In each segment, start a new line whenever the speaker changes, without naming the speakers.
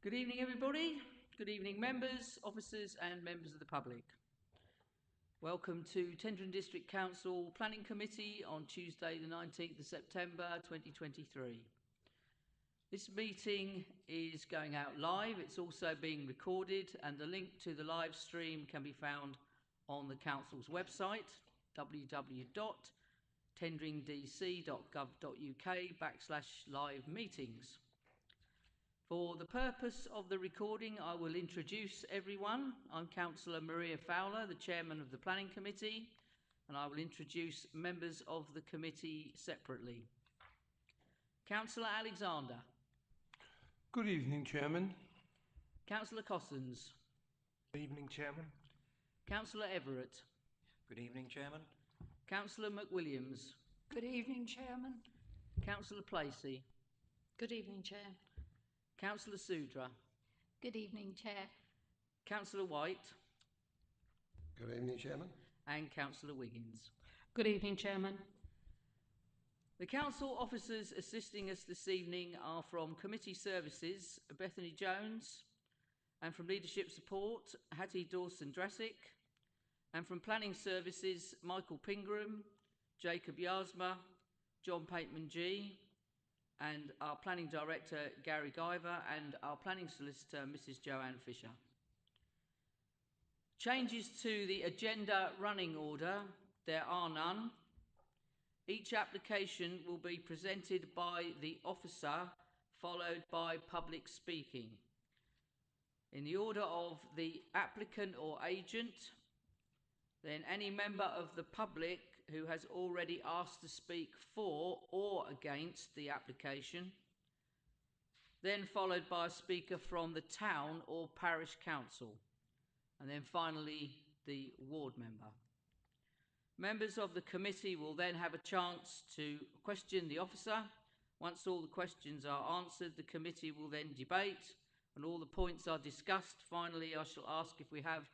Good evening, everybody. Good evening, members, officers, and members of the public. Welcome to Tendring District Council Planning Committee on Tuesday, the 19th of September 2023. This meeting is going out live. It's also being recorded, and the link to the live stream can be found on the Council's website, www.tendringdc.gov.uk/live meetings. For the purpose of the recording, I will introduce everyone. I'm Councillor Maria Fowler, the Chairman of the Planning Committee, and I will introduce members of the committee separately. Councillor Alexander.
Good evening, Chairman.
Councillor Cossens.
Good evening, Chairman.
Councillor Everett.
Good evening, Chairman.
Councillor McWilliams.
Good evening, Chairman.
Councillor Placey.
Good evening, Chair.
Councillor Sudra.
Good evening, Chair.
Councillor White.
Good evening, Chairman.
And Councillor Wiggins.
Good evening, Chairman.
The council officers assisting us this evening are from Committee Services, Bethany Jones, and from Leadership Support, Hattie Dawson-Drasick, and from Planning Services, Michael Pingram, Jacob Yasma, John Pateman-G, and our Planning Director, Gary Guyver, and our Planning Solicitor, Mrs. Joanne Fisher. Changes to the agenda running order, there are none. Each application will be presented by the officer, followed by public speaking. In the order of the applicant or agent, then any member of the public who has already asked to speak for or against the application, then followed by a speaker from the town or parish council, and then finally the ward member. Members of the committee will then have a chance to question the officer. Once all the questions are answered, the committee will then debate and all the points are discussed. Finally, I shall ask if we have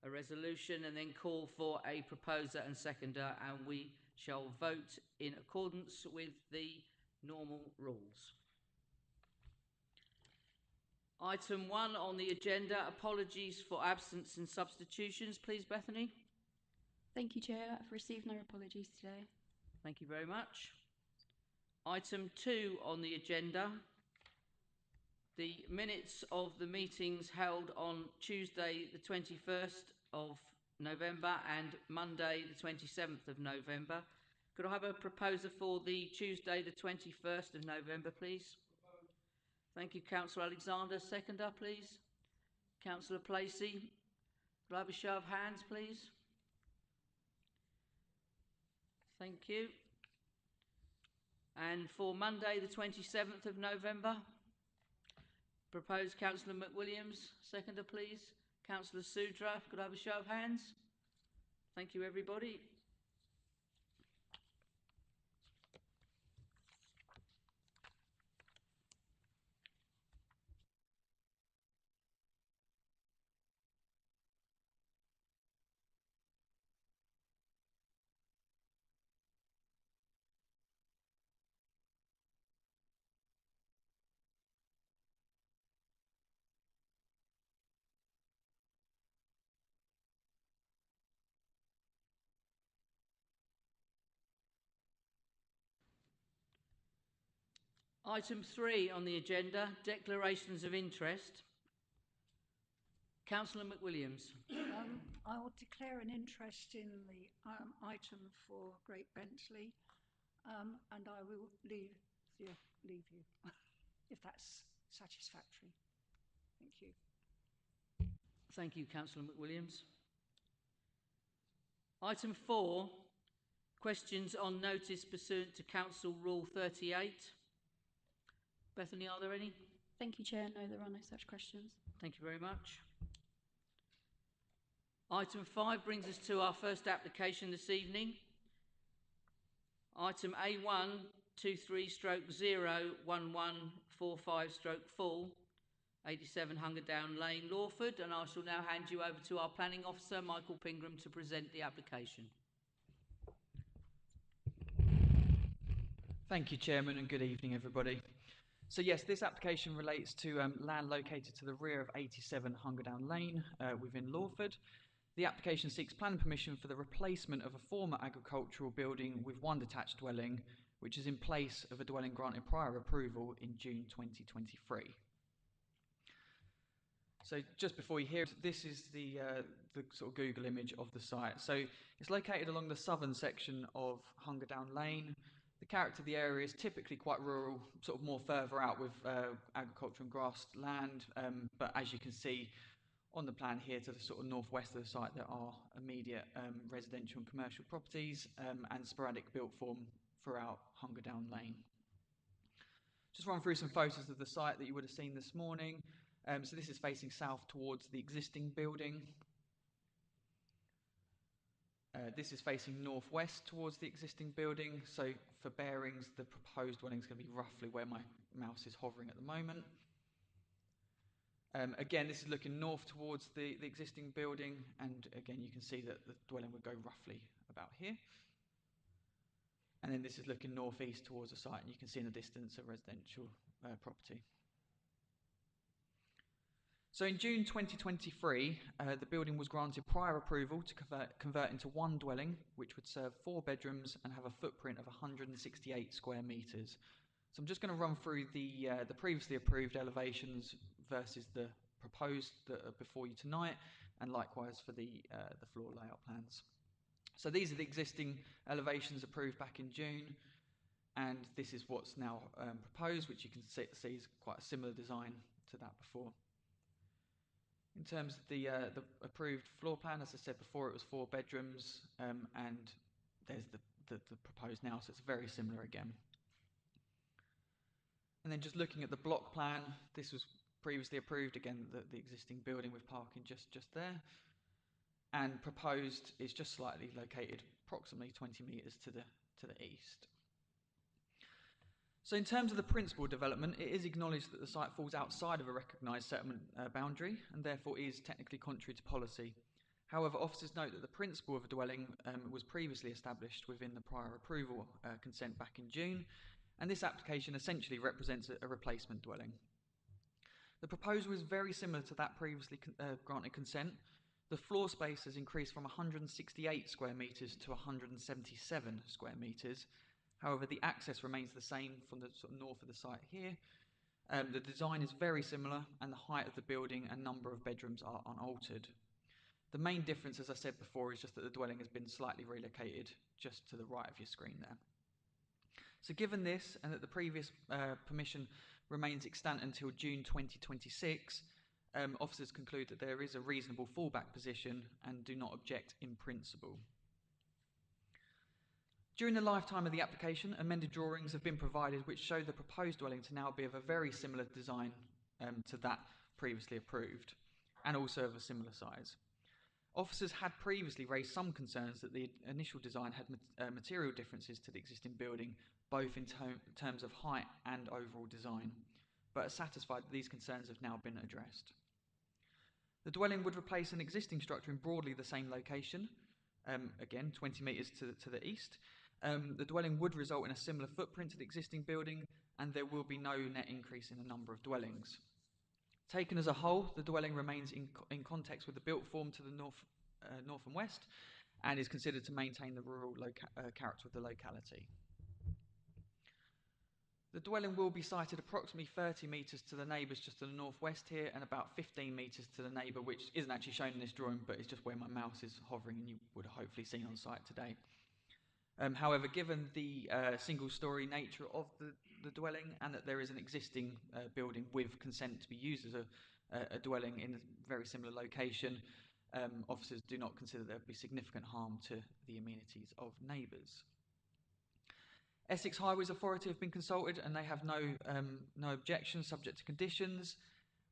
a resolution and then call for a proposer and seconder, and we shall vote in accordance with the normal rules. Item 1 on the agenda, apologies for absence and substitutions. Please, Bethany.
Thank you, Chair. I've received no apologies today.
Thank you very much. Item 2 on the agenda, the minutes of the meetings held on Tuesday the 21st of November and Monday the 27th of November. Could I have a proposer for the Tuesday the 21st of November, please? Thank you, Councillor Alexander. Seconder, please. Councillor Placey. Could I have a show of hands, please? Thank you. And for Monday the 27th of November? Proposed Councillor McWilliams. Seconder, please. Councillor Sudra. Could I have a show of hands? Thank you, everybody. Item 3 on the agenda, declarations of interest. Councillor McWilliams.
I will declare an interest in the item for Great Bentley, and I will leave you if that's satisfactory. Thank you.
Thank you, Councillor McWilliams. Item 4, questions on notice pursuant to Council Rule 38. Bethany, are there any?
Thank you, Chair. No, there are no such questions.
Thank you very much. Item 5 brings us to our first application this evening. Item A1 23/01145/full 87 Hungerdown Lane, Lawford, and I shall now hand you over to our planning officer, Michael Pingram, to present the application.
Thank you, Chairman, and good evening, everybody.
So yes, this application relates to land located to the rear of 87 Hungerdown Lane within Lawford. The application seeks planning permission for the replacement of a former agricultural building with one detached dwelling, which is in place of a dwelling granted prior approval in June 2023. So just before you hear it, this is the sort of Google image of the site. So it's located along the southern section of Hungerdown Lane. The character of the area is typically quite rural, sort of more further out with agriculture and grass land. But as you can see on the plan here to the sort of northwest of the site, there are immediate residential and commercial properties and sporadic built form throughout Hungerdown Lane. Just run through some photos of the site that you would have seen this morning. So this is facing south towards the existing building. This is facing northwest towards the existing building. So for bearings, the proposed dwelling is going to be roughly where my mouse is hovering at the moment. Again, this is looking north towards the existing building, and again you can see that the dwelling would go roughly about here. And then this is looking northeast towards the site, and you can see in the distance a residential property. So in June 2023, the building was granted prior approval to convert into one dwelling, which would serve 4 bedrooms and have a footprint of 168 square metres. So I'm just going to run through the previously approved elevations versus the proposed that are before you tonight, and likewise for the floor layout plans. So these are the existing elevations approved back in June, and this is what's now proposed, which you can see is quite a similar design to that before. In terms of the approved floor plan, as I said before, it was 4 bedrooms, and there's the proposed now, so it's very similar again. And then just looking at the block plan, this was previously approved, again, the existing building with parking just there. And proposed is just slightly located, approximately 20 metres to the east. So in terms of the principal development, it is acknowledged that the site falls outside of a recognised settlement boundary and therefore is technically contrary to policy. However, officers note that the principle of a dwelling was previously established within the prior approval consent back in June, and this application essentially represents a replacement dwelling. The proposal is very similar to that previously granted consent. The floor space has increased from 168 square metres to 177 square metres. However, the access remains the same from the sort of north of the site here. The design is very similar, and the height of the building and number of bedrooms are unaltered. The main difference, as I said before, is just that the dwelling has been slightly relocated just to the right of your screen there. So given this, and that the previous permission remains extant until June 2026, officers conclude that there is a reasonable fallback position and do not object in principle. During the lifetime of the application, amended drawings have been provided which show the proposed dwelling to now be of a very similar design to that previously approved, and also of a similar size. Officers had previously raised some concerns that the initial design had material differences to the existing building, both in terms of height and overall design, but are satisfied that these concerns have now been addressed. The dwelling would replace an existing structure in broadly the same location, again 20 metres to the east. The dwelling would result in a similar footprint to the existing building, and there will be no net increase in the number of dwellings. Taken as a whole, the dwelling remains in context with the built form to the north and west, and is considered to maintain the rural character of the locality. The dwelling will be sited approximately 30 metres to the neighbours just to the northwest here, and about 15 metres to the neighbour, which isn't actually shown in this drawing, but it's just where my mouse is hovering, and you would have hopefully seen on site today. However, given the single-storey nature of the dwelling, and that there is an existing building with consent to be used as a dwelling in a very similar location, officers do not consider there to be significant harm to the amenities of neighbours. Essex Highways Authority have been consulted, and they have no objections subject to conditions.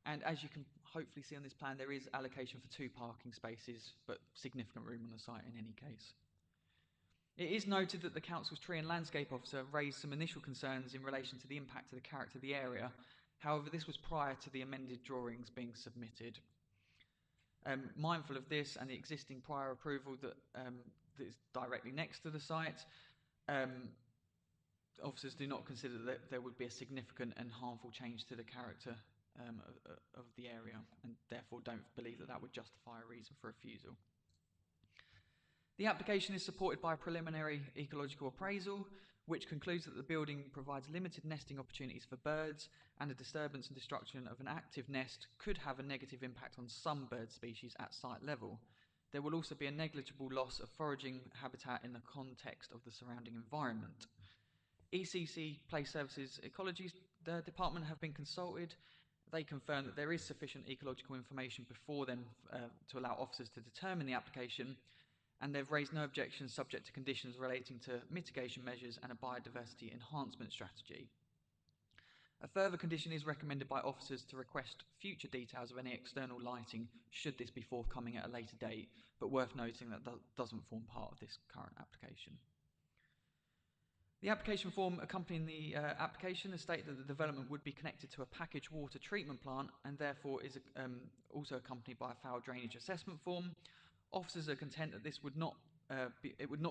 And as you can hopefully see on this plan, there is allocation for 2 parking spaces, but significant room on the site in any case. It is noted that the Council's Tree and Landscape Officer raised some initial concerns in relation to the impact of the character of the area. However, this was prior to the amended drawings being submitted. Mindful of this and the existing prior approval that is directly next to the site, officers do not consider that there would be a significant and harmful change to the character of the area, and therefore don't believe that that would justify a reason for refusal. The application is supported by a preliminary ecological appraisal, which concludes that the building provides limited nesting opportunities for birds, and a disturbance and destruction of an active nest could have a negative impact on some bird species at site level. There will also be a negligible loss of foraging habitat in the context of the surrounding environment. ECC Place Services Ecology Department have been consulted. They confirm that there is sufficient ecological information before them to allow officers to determine the application, and they've raised no objections subject to conditions relating to mitigation measures and a biodiversity enhancement strategy. A further condition is recommended by officers to request future details of any external lighting should this be forthcoming at a later date, but worth noting that doesn't form part of this current application. The application form accompanying the application has stated that the development would be connected to a packaged water treatment plant and therefore is also accompanied by a foul drainage assessment form. Officers are content that this would not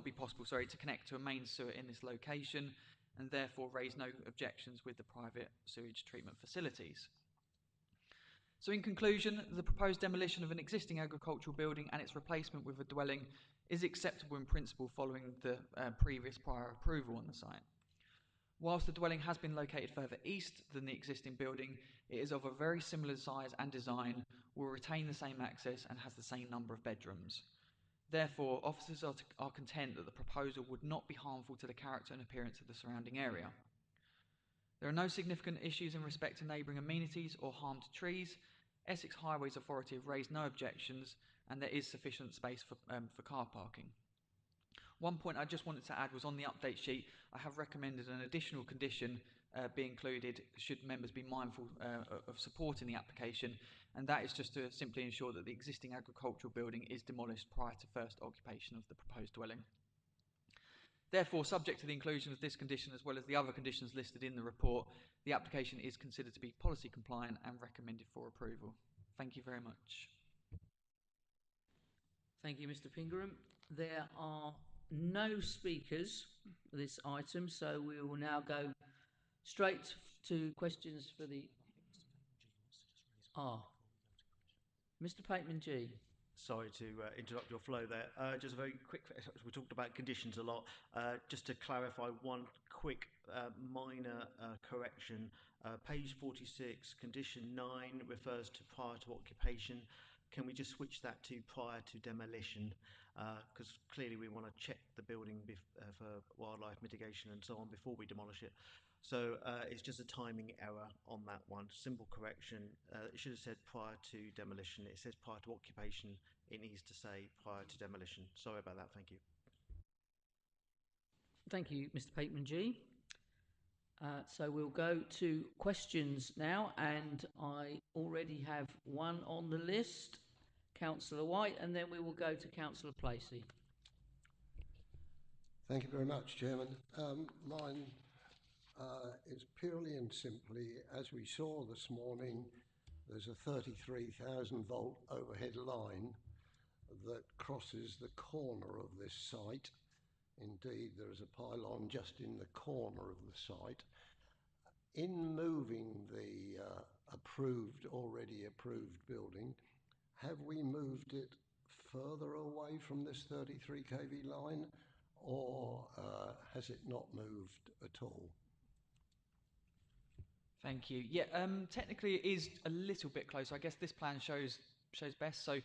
be possible to connect to a main sewer in this location, and therefore raise no objections with the private sewage treatment facilities. So in conclusion, the proposed demolition of an existing agricultural building and its replacement with a dwelling is acceptable in principle following the previous prior approval on the site. Whilst the dwelling has been located further east than the existing building, it is of a very similar size and design, will retain the same access and has the same number of bedrooms. Therefore, officers are content that the proposal would not be harmful to the character and appearance of the surrounding area. There are no significant issues in respect to neighbouring amenities or harm to trees. Essex Highways Authority have raised no objections, and there is sufficient space for car parking. One point I just wanted to add was on the update sheet, I have recommended an additional condition be included should members be mindful of supporting the application, and that is just to simply ensure that the existing agricultural building is demolished prior to first occupation of the proposed dwelling. Therefore, subject to the inclusion of this condition as well as the other conditions listed in the report, the application is considered to be policy compliant and recommended for approval. Thank you very much.
Thank you, Mr. Pingrham. There are no speakers for this item, so we will now go straight to questions for the... Mr. Pateman-G.
Sorry to interrupt your flow there. Just a very quick, we talked about conditions a lot. Just to clarify one quick minor correction. Page 46, condition 9 refers to prior to occupation. Can we just switch that to prior to demolition? Because clearly we want to check the building for wildlife mitigation and so on before we demolish it. So it's just a timing error on that one. Simple correction. It should have said prior to demolition. It says prior to occupation. It needs to say prior to demolition. Sorry about that. Thank you.
Thank you, Mr. Pateman-G. So we'll go to questions now, and I already have one on the list, Councillor White, and then we will go to Councillor Placey.
Thank you very much, Chairman. Mine is purely and simply, as we saw this morning, there's a 33,000 volt overhead line that crosses the corner of this site. Indeed, there is a pylon just in the corner of the site. In moving the already approved building, have we moved it further away from this 33 kV line, or has it not moved at all?
Thank you. Yeah, technically it is a little bit closer. I guess this plan shows best. So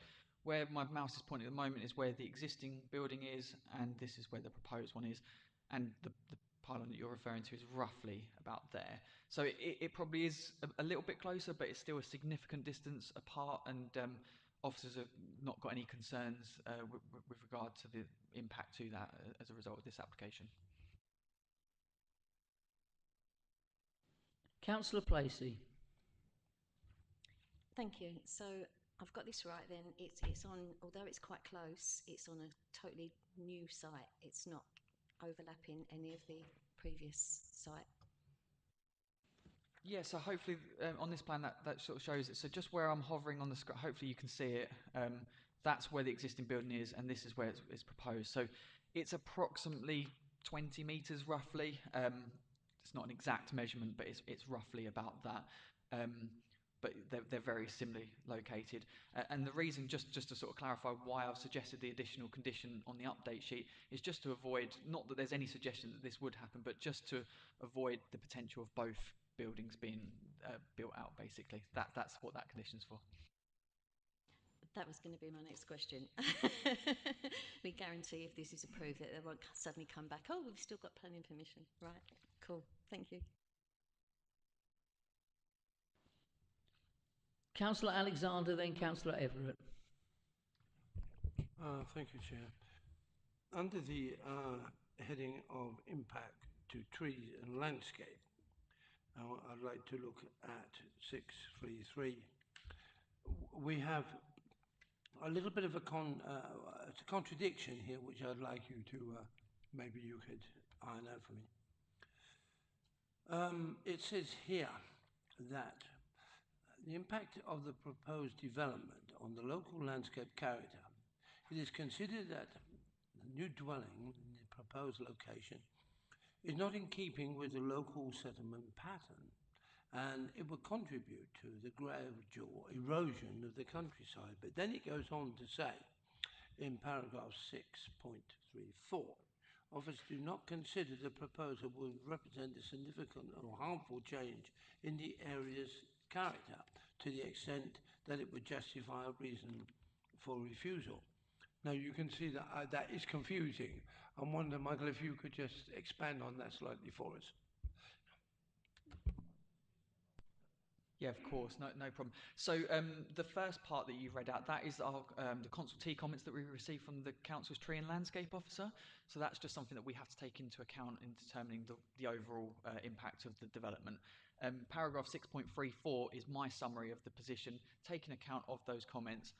where my mouse is pointing at the moment is where the existing building is, and this is where the proposed one is. And the pylon that you're referring to is roughly about there. So it probably is a little bit closer, but it's still a significant distance apart, and officers have not got any concerns with regard to the impact to that as a result of this application.
Councillor Placey.
Thank you. So I've got this right then. It's on, although it's quite close, it's on a totally new site. It's not overlapping any of the previous site.
Yeah, so hopefully on this plan that sort of shows it. So just where I'm hovering on the screen, hopefully you can see it. That's where the existing building is, and this is where it's proposed. So it's approximately 20 metres roughly. it's not an exact measurement, but it's roughly about that. But they're very similarly located. And the reason, just to sort of clarify why I've suggested the additional condition on the update sheet, is just to avoid, not that there's any suggestion that this would happen, but just to avoid the potential of both buildings being built out, basically. That's what that condition's for.
That was going to be my next question. We guarantee if this is approved that they won't suddenly come back, oh, we've still got planning permission. Right, cool, thank you.
Councillor Alexander, then Councillor Everett.
Thank you, Chair. Under the heading of impact to trees and landscape, I'd like to look at 633. We have a little bit of a contradiction here, which I'd like you to, maybe you could iron out for me. It says here that the impact of the proposed development on the local landscape character, it is considered that the new dwelling in the proposed location is not in keeping with the local settlement pattern, and it will contribute to the gradual erosion of the countryside. But then it goes on to say, in paragraph 6.34, officers do not consider the proposal will represent a significant or harmful change in the area's character to the extent that it would justify a reason for refusal. Now you can see that that is confusing. I wonder, Michael, if you could just expand on that slightly for us.
Yeah, of course, no problem. So the first part that you've read out, that is our the consultee comments that we received from the council's tree and landscape officer. So that's just something that we have to take into account in determining the overall impact of the development. Paragraph 6.34 is my summary of the position, taking account of those comments.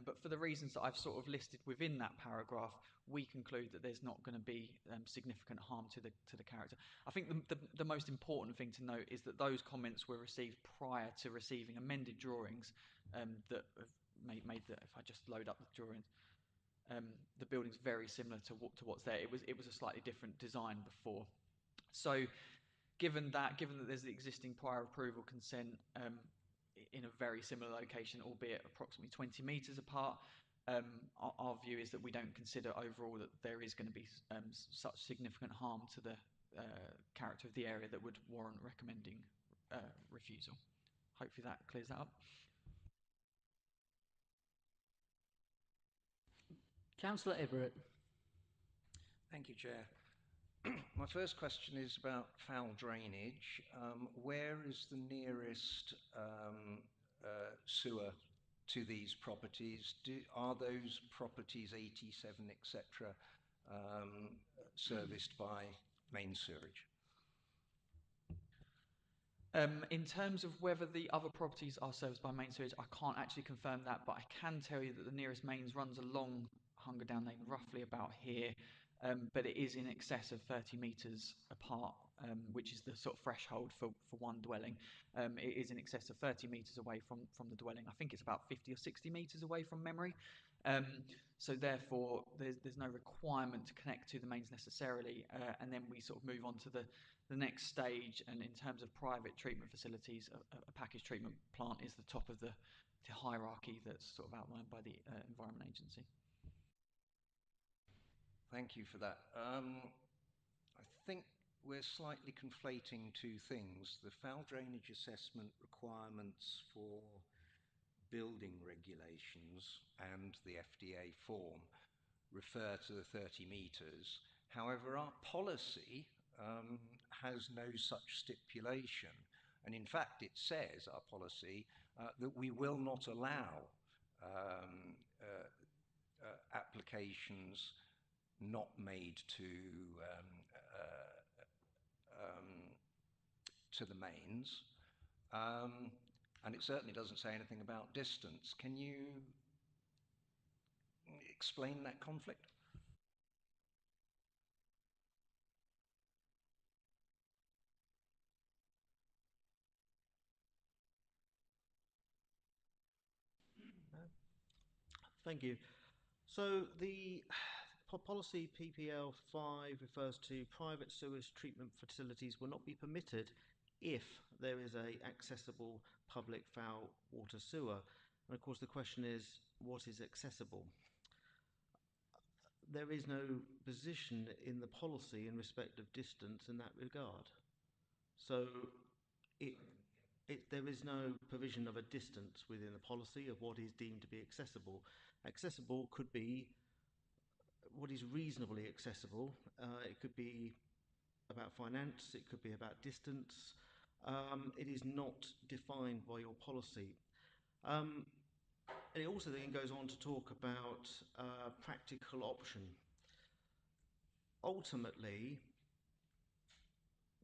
But for the reasons that I've sort of listed within that paragraph, we conclude that there's not going to be significant harm to the character. I think the most important thing to note is that those comments were received prior to receiving amended drawings that have made that. If I just load up the drawings, the building's very similar to what's there. It was a slightly different design before. So given that there's the existing prior approval consent in a very similar location, albeit approximately 20 metres apart, our view is that we don't consider overall that there is going to be such significant harm to the character of the area that would warrant recommending refusal. Hopefully that clears that up.
Councillor Everett.
Thank you, Chair. My first question is about foul drainage. Where is the nearest sewer to these properties? Are those properties 87, etc., serviced by main sewage?
In terms of whether the other properties are serviced by main sewage, I can't actually confirm that, but I can tell you that the nearest mains runs along Hunger Down Lane, roughly about here, but it is in excess of 30 metres apart, which is the sort of threshold for one dwelling. It is in excess of 30 metres away from the dwelling. I think it's about 50 or 60 metres away from memory. So therefore, there's no requirement to connect to the mains necessarily, and then we sort of move on to the next stage. And in terms of private treatment facilities, a packaged treatment plant is the top of the hierarchy that's sort of outlined by the Environment Agency.
Thank you for that. I think we're slightly conflating two things. The foul drainage assessment requirements for building regulations and the FDA form refer to the 30 metres. However, our policy has no such stipulation. And in fact, it says, our policy, that we will not allow applications not made to the mains, and it certainly doesn't say anything about distance. Can you explain that conflict?
Thank you. So the policy PPL 5 refers to private sewage treatment facilities will not be permitted if there is a accessible public foul water sewer. And of course the question is, what is accessible? There is no position in the policy in respect of distance in that regard. So there is no provision of a distance within the policy of what is deemed to be accessible. Accessible could be what is reasonably accessible. It could be about finance, it could be about distance. It is not defined by your policy. And it also then goes on to talk about practical option. Ultimately,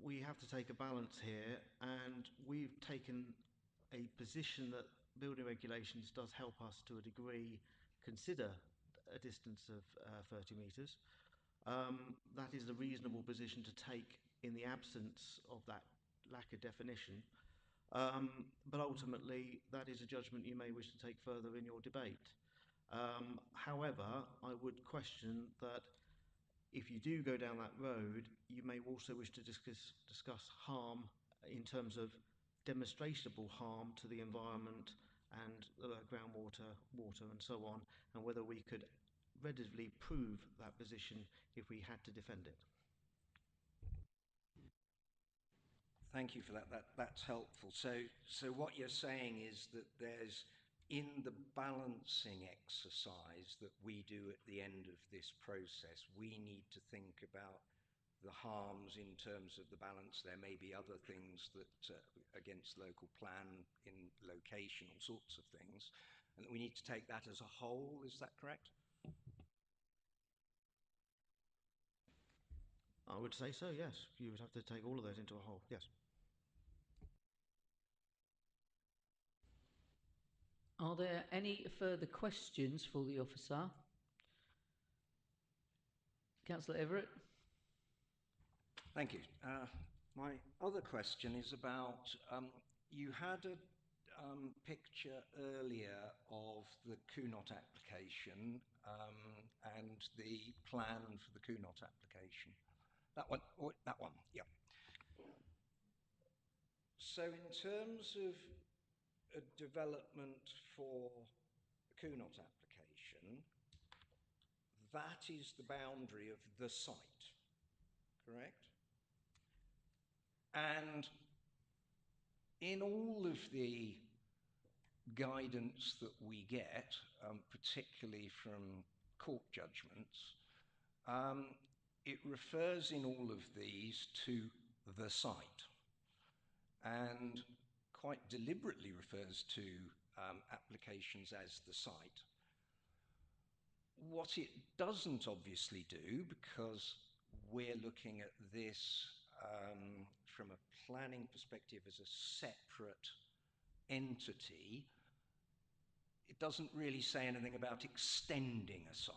we have to take a balance here, and we've taken a position that building regulations does help us to a degree consider a distance of 30 metres. That is a reasonable position to take in the absence of that lack of definition. But ultimately, that is a judgment you may wish to take further in your debate. However, I would question that if you do go down that road, you may also wish to discuss harm in terms of demonstrable harm to the environment and groundwater, water and so on, and whether we could readily prove that position if we had to defend it.
Thank you for that. That's helpful. So what you're saying is that there's, in the balancing exercise that we do at the end of this process, we need to think about the harms in terms of the balance. There may be other things that against local plan, in location, all sorts of things, and that we need to take that as a whole. Is that correct?
I would say so, yes. You would have to take all of those into a whole, yes.
Are there any further questions for the officer? Councillor Everett?
Thank you. My other question is about, you had a picture earlier of the CUNOT application and the plan for the CUNOT application. That one, yeah. So in terms of a development for the CUNOT application, that is the boundary of the site, correct? And in all of the guidance that we get, particularly from court judgments, it refers in all of these to the site, and quite deliberately refers to applications as the site. What it doesn't obviously do, because we're looking at this from a planning perspective as a separate entity, it doesn't really say anything about extending a site.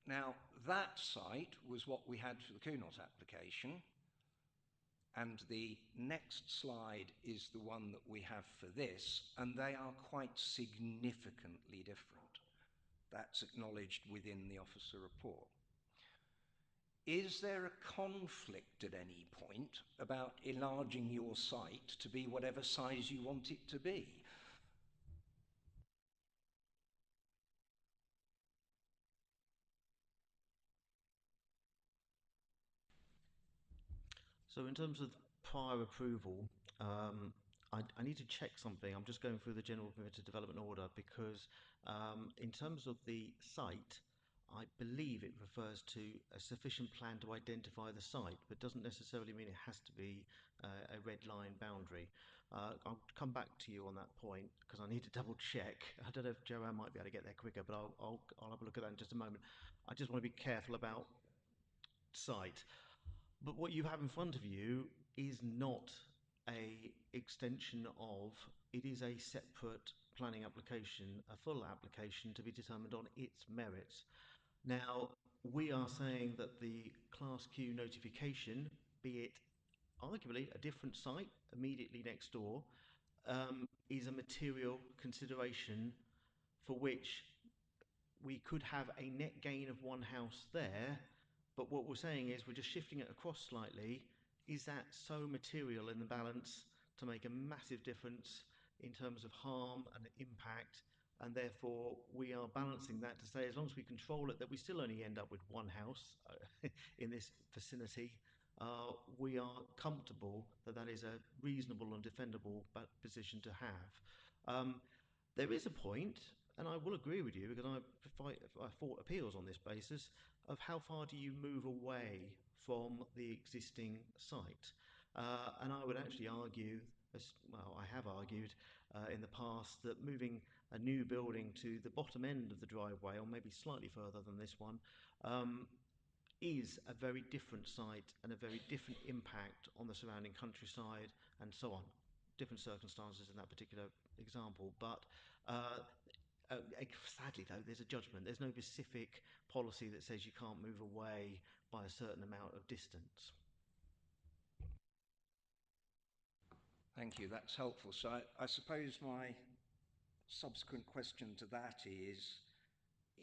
Now, that site was what we had for the CUNOT application, and the next slide is the one that we have for this, and they are quite significantly different. That's acknowledged within the officer report. Is there a conflict at any point about enlarging your site to be whatever size you want it to be?
So in terms of prior approval, I need to check something. I'm just going through the general permitted development order because in terms of the site, I believe it refers to a sufficient plan to identify the site, but doesn't necessarily mean it has to be a red line boundary. I'll come back to you on that point because I need to double check. I don't know if Joanne might be able to get there quicker, but I'll have a look at that in just a moment. I just want to be careful about site. But what you have in front of you is not a extension of, it is a separate planning application, a full application to be determined on its merits. Now, we are saying that the Class Q notification, be it arguably a different site immediately next door, is a material consideration for which we could have a net gain of one house there, but what we're saying is we're just shifting it across slightly. Is that so material in the balance to make a massive difference in terms of harm and impact? And therefore, we are balancing that to say, as long as we control it, that we still only end up with one house in this vicinity. We are comfortable that that is a reasonable and defendable position to have. There is a point, and I will agree with you because I fought appeals on this basis, of how far do you move away from the existing site. And I would actually argue, as well, I have argued in the past, that moving a new building to the bottom end of the driveway, or maybe slightly further than this one, is a very different site and a very different impact on the surrounding countryside and so on. Different circumstances in that particular example, but sadly though, there's a judgment. There's no specific policy that says you can't move away by a certain amount of distance.
Thank you, that's helpful. So I suppose my subsequent question to that is,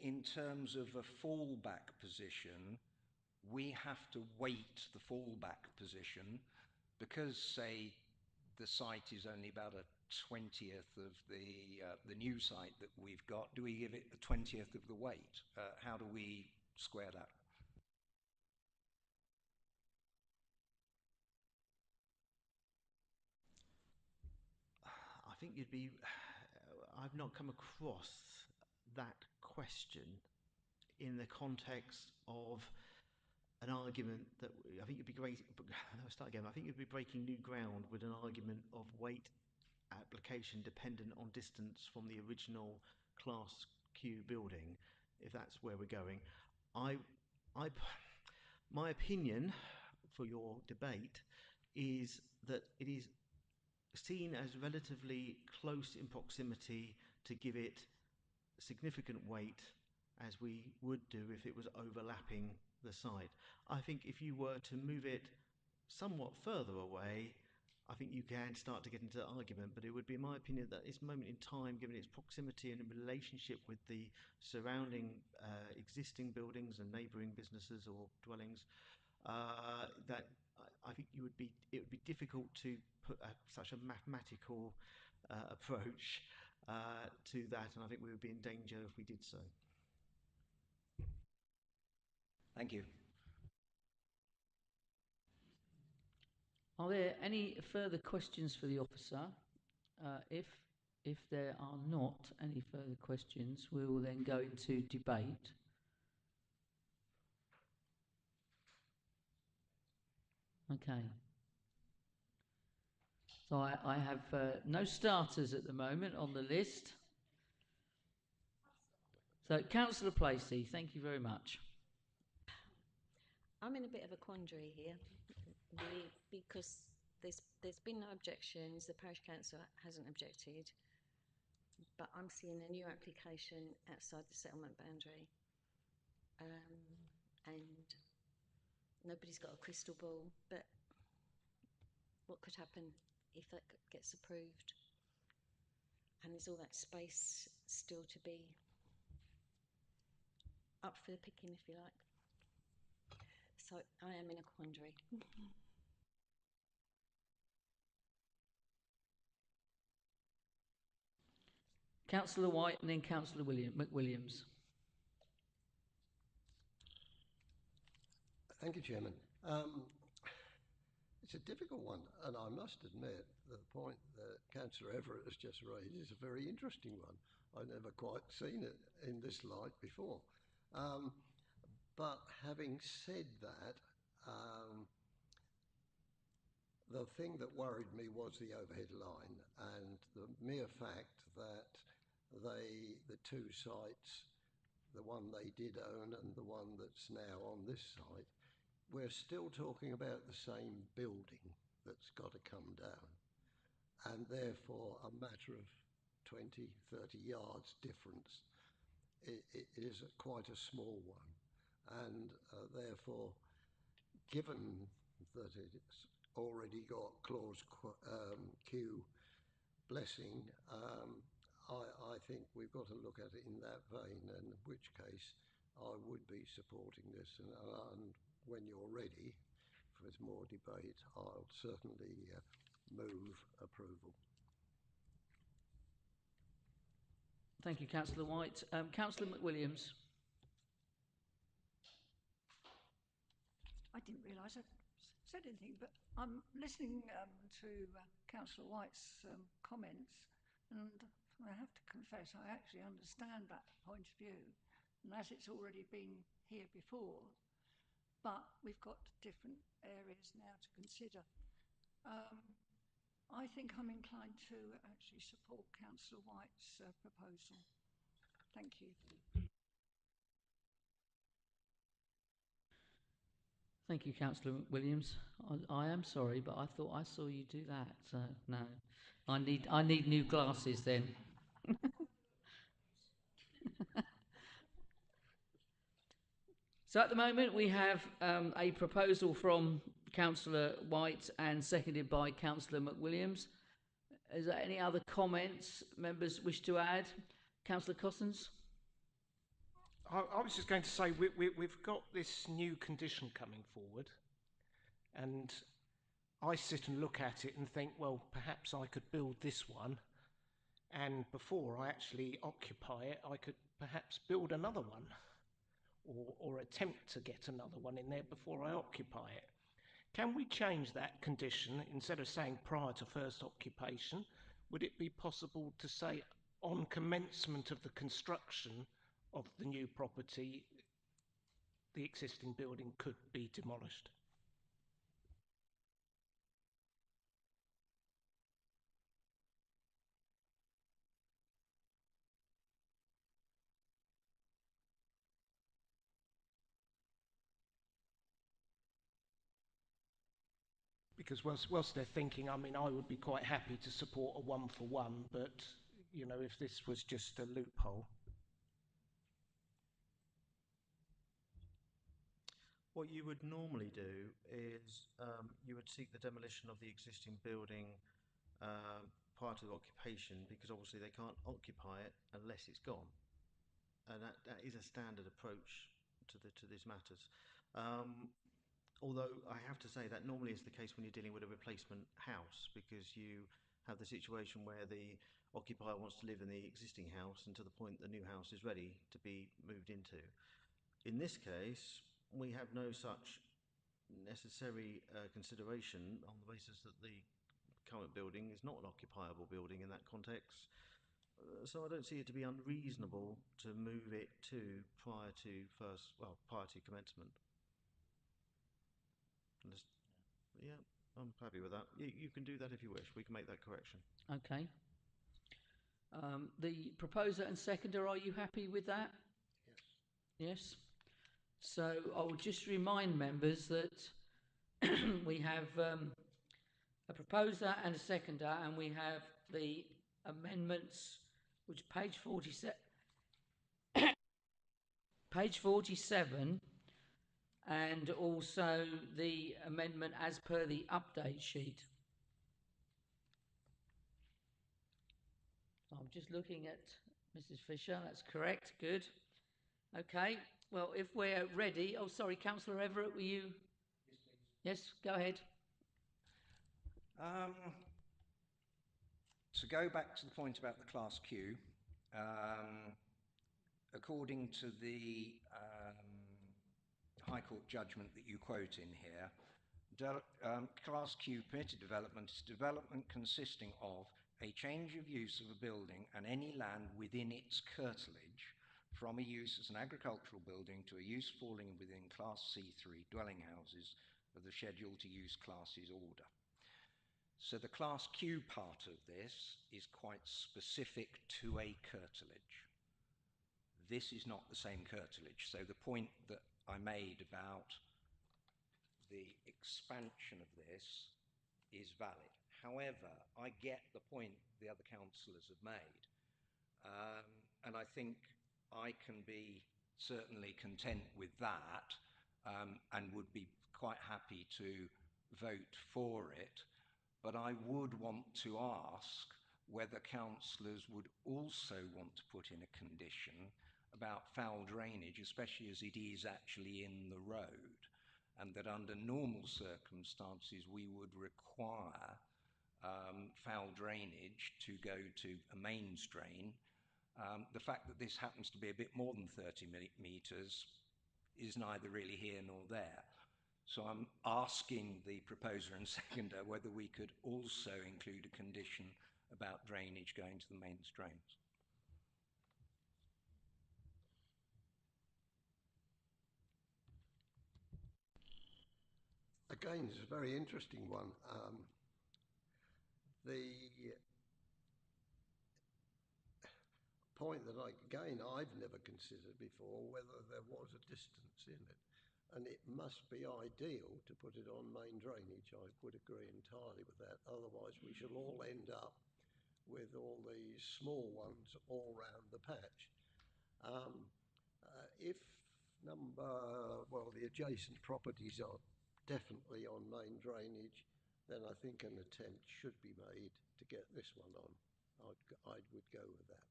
in terms of a fallback position, we have to weight the fallback position because, say, the site is only about a 20th of the new site that we've got. Do we give it the 20th of the weight? How do we square that?
I think I've not come across that question in the context of an argument that I think you'd be great. I'll start again. I think you'd be breaking new ground with an argument of weight application dependent on distance from the original Class Q building, if that's where we're going. My opinion for your debate is that it is seen as relatively close in proximity to give it significant weight, as we would do if it was overlapping the site. I think if you were to move it somewhat further away, I think you can start to get into the argument, but it would be my opinion that at this moment in time, given its proximity and relationship with the surrounding existing buildings and neighbouring businesses or dwellings, that I think it would be difficult to put such a mathematical approach to that, and I think we would be in danger if we did so.
Thank you.
Are there any further questions for the officer? If there are not any further questions, we will then go into debate. Okay. So I have no starters at the moment on the list. So, Councillor Placey, thank you very much.
I'm in a bit of a quandary here, really, because there's been no objections. The parish council hasn't objected, but I'm seeing a new application outside the settlement boundary, and nobody's got a crystal ball. But what could happen if that gets approved? And is all that space still to be up for the picking, if you like? So I am in a quandary.
Councillor White and then Councillor McWilliams.
Thank you, Chairman. It's a difficult one, and I must admit the point that Councillor Everett has just raised is a very interesting one. I've never quite seen it in this light before. But having said that, the thing that worried me was the overhead line, and the mere fact that the two sites, the one they did own and the one that's now on this site, we're still talking about the same building that's got to come down, and therefore a matter of 20, 30 yards difference. It is quite a small one, and therefore, given that it's already got clause Q blessing, I think we've got to look at it in that vein, and in which case I would be supporting this. And when you're ready for more debate, I'll certainly move approval.
Thank you, Councillor White. Councillor McWilliams.
I didn't realise I said anything, but I'm listening to Councillor White's comments, and I have to confess I actually understand that point of view, and as it's already been here before, but we've got different areas now to consider. I think I'm inclined to actually support Councillor White's proposal. Thank you.
Thank you, Councillor Williams. I am sorry, but I thought I saw you do that. So no, I need new glasses then. So at the moment we have a proposal from Councillor White and seconded by Councillor McWilliams. Is there any other comments members wish to add? Councillor Cossins?
I was just going to say, we've got this new condition coming forward, and I sit and look at it and think, well, perhaps I could build this one, and before I actually occupy it, I could perhaps build another one, or attempt to get another one in there before I occupy it. Can we change that condition? Instead of saying prior to first occupation, would it be possible to say on commencement of the construction of the new property, the existing building could be demolished? Because whilst they're thinking, I mean, I would be quite happy to support a 1-for-1, but, you know, if this was just a loophole.
What you would normally do is you would seek the demolition of the existing building prior to the occupation, because obviously they can't occupy it unless it's gone. And that is a standard approach to these matters. Although I have to say that normally is the case when you're dealing with a replacement house, because you have the situation where the occupier wants to live in the existing house and to the point the new house is ready to be moved into. In this case, we have no such necessary consideration on the basis that the current building is not an occupiable building in that context. So I don't see it to be unreasonable to move it to prior to commencement. Yeah, I'm happy with that. You can do that if you wish. We can make that correction.
Okay. The proposer and seconder, are you happy with that? Yes. Yes. So I will just remind members that we have a proposer and a seconder, and we have the amendments, which page 47, page 47, and also the amendment as per the update sheet. I'm just looking at Mrs. Fisher. That's correct. Good. Okay. Well, if we're ready. Oh, sorry, Councillor Everett, were you? Yes, please. Yes, go ahead.
To go back to the point about the Class Q, according to the High Court judgment that you quote in here, Class Q permitted development is development consisting of a change of use of a building and any land within its curtilage from a use as an agricultural building to a use falling within Class C3 dwelling houses of the Schedule to Use Classes order. So the Class Q part of this is quite specific to a curtilage. This is not the same curtilage. So the point that I made about the expansion of this is valid. However, I get the point the other councillors have made. And I think I can be certainly content with that and would be quite happy to vote for it. But I would want to ask whether councillors would also want to put in a condition about foul drainage, especially as it is actually in the road, and that under normal circumstances we would require foul drainage to go to a mains drain. The fact that this happens to be a bit more than 30 metres is neither really here nor there. So I'm asking the proposer and seconder whether we could also include a condition about drainage going to the mains drains.
Again, it's a very interesting one. The point that I've never considered before, whether there was a distance in it. And it must be ideal to put it on main drainage. I would agree entirely with that. Otherwise, we shall all end up with all these small ones all round the patch. If the adjacent properties are definitely on main drainage, then I think an attempt should be made to get this one on. I would go with that.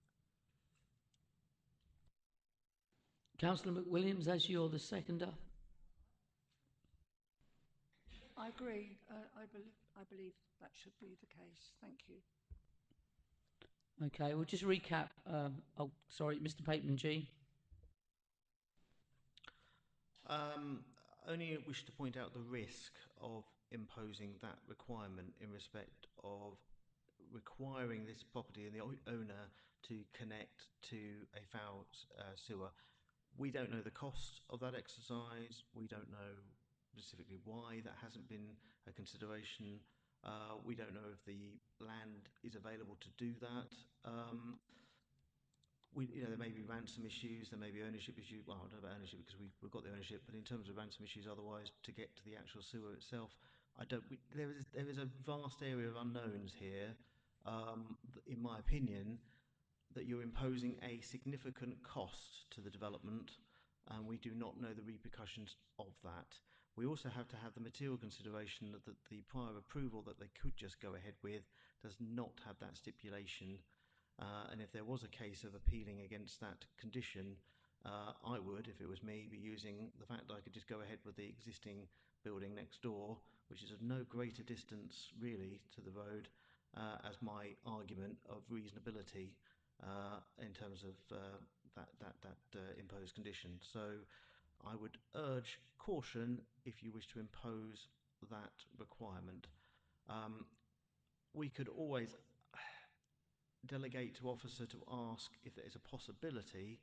Councillor McWilliams, as you're the seconder.
I agree. I believe that should be the case. Thank you.
Okay, we'll just recap. Mr. Pateman G.
Only wish to point out the risk of imposing that requirement in respect of requiring this property and the owner to connect to a foul sewer. We don't know the cost of that exercise. We don't know specifically why that hasn't been a consideration. We don't know if the land is available to do that. There may be ransom issues, there may be ownership issues. Well, I don't know about ownership because we've got the ownership, but in terms of ransom issues otherwise, to get to the actual sewer itself, there is a vast area of unknowns here, in my opinion, that you're imposing a significant cost to the development, and we do not know the repercussions of that. We also have to have the material consideration that the prior approval that they could just go ahead with does not have that stipulation. And if there was a case of appealing against that condition, I would, if it was me, be using the fact that I could just go ahead with the existing building next door, which is of no greater distance really to the road, as my argument of reasonability in terms of that imposed condition. So I would urge caution if you wish to impose that requirement. We could always delegate to officer to ask if there is a possibility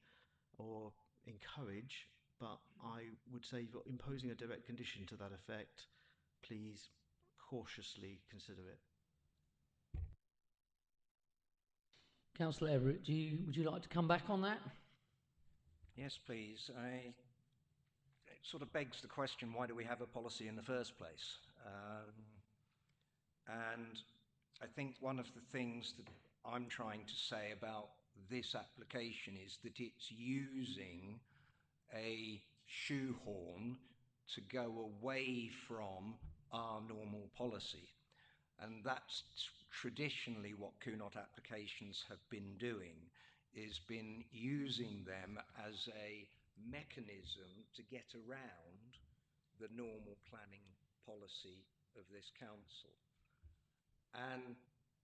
or encourage, but I would say if you're imposing a direct condition to that effect, please cautiously consider it.
Councillor Everett, would you like to come back on that?
Yes, please. It sort of begs the question, why do we have a policy in the first place? And I think one of the things that I'm trying to say about this application is that it's using a shoehorn to go away from our normal policy. And that's traditionally what CUNOT applications have been doing, is been using them as a mechanism to get around the normal planning policy of this council. And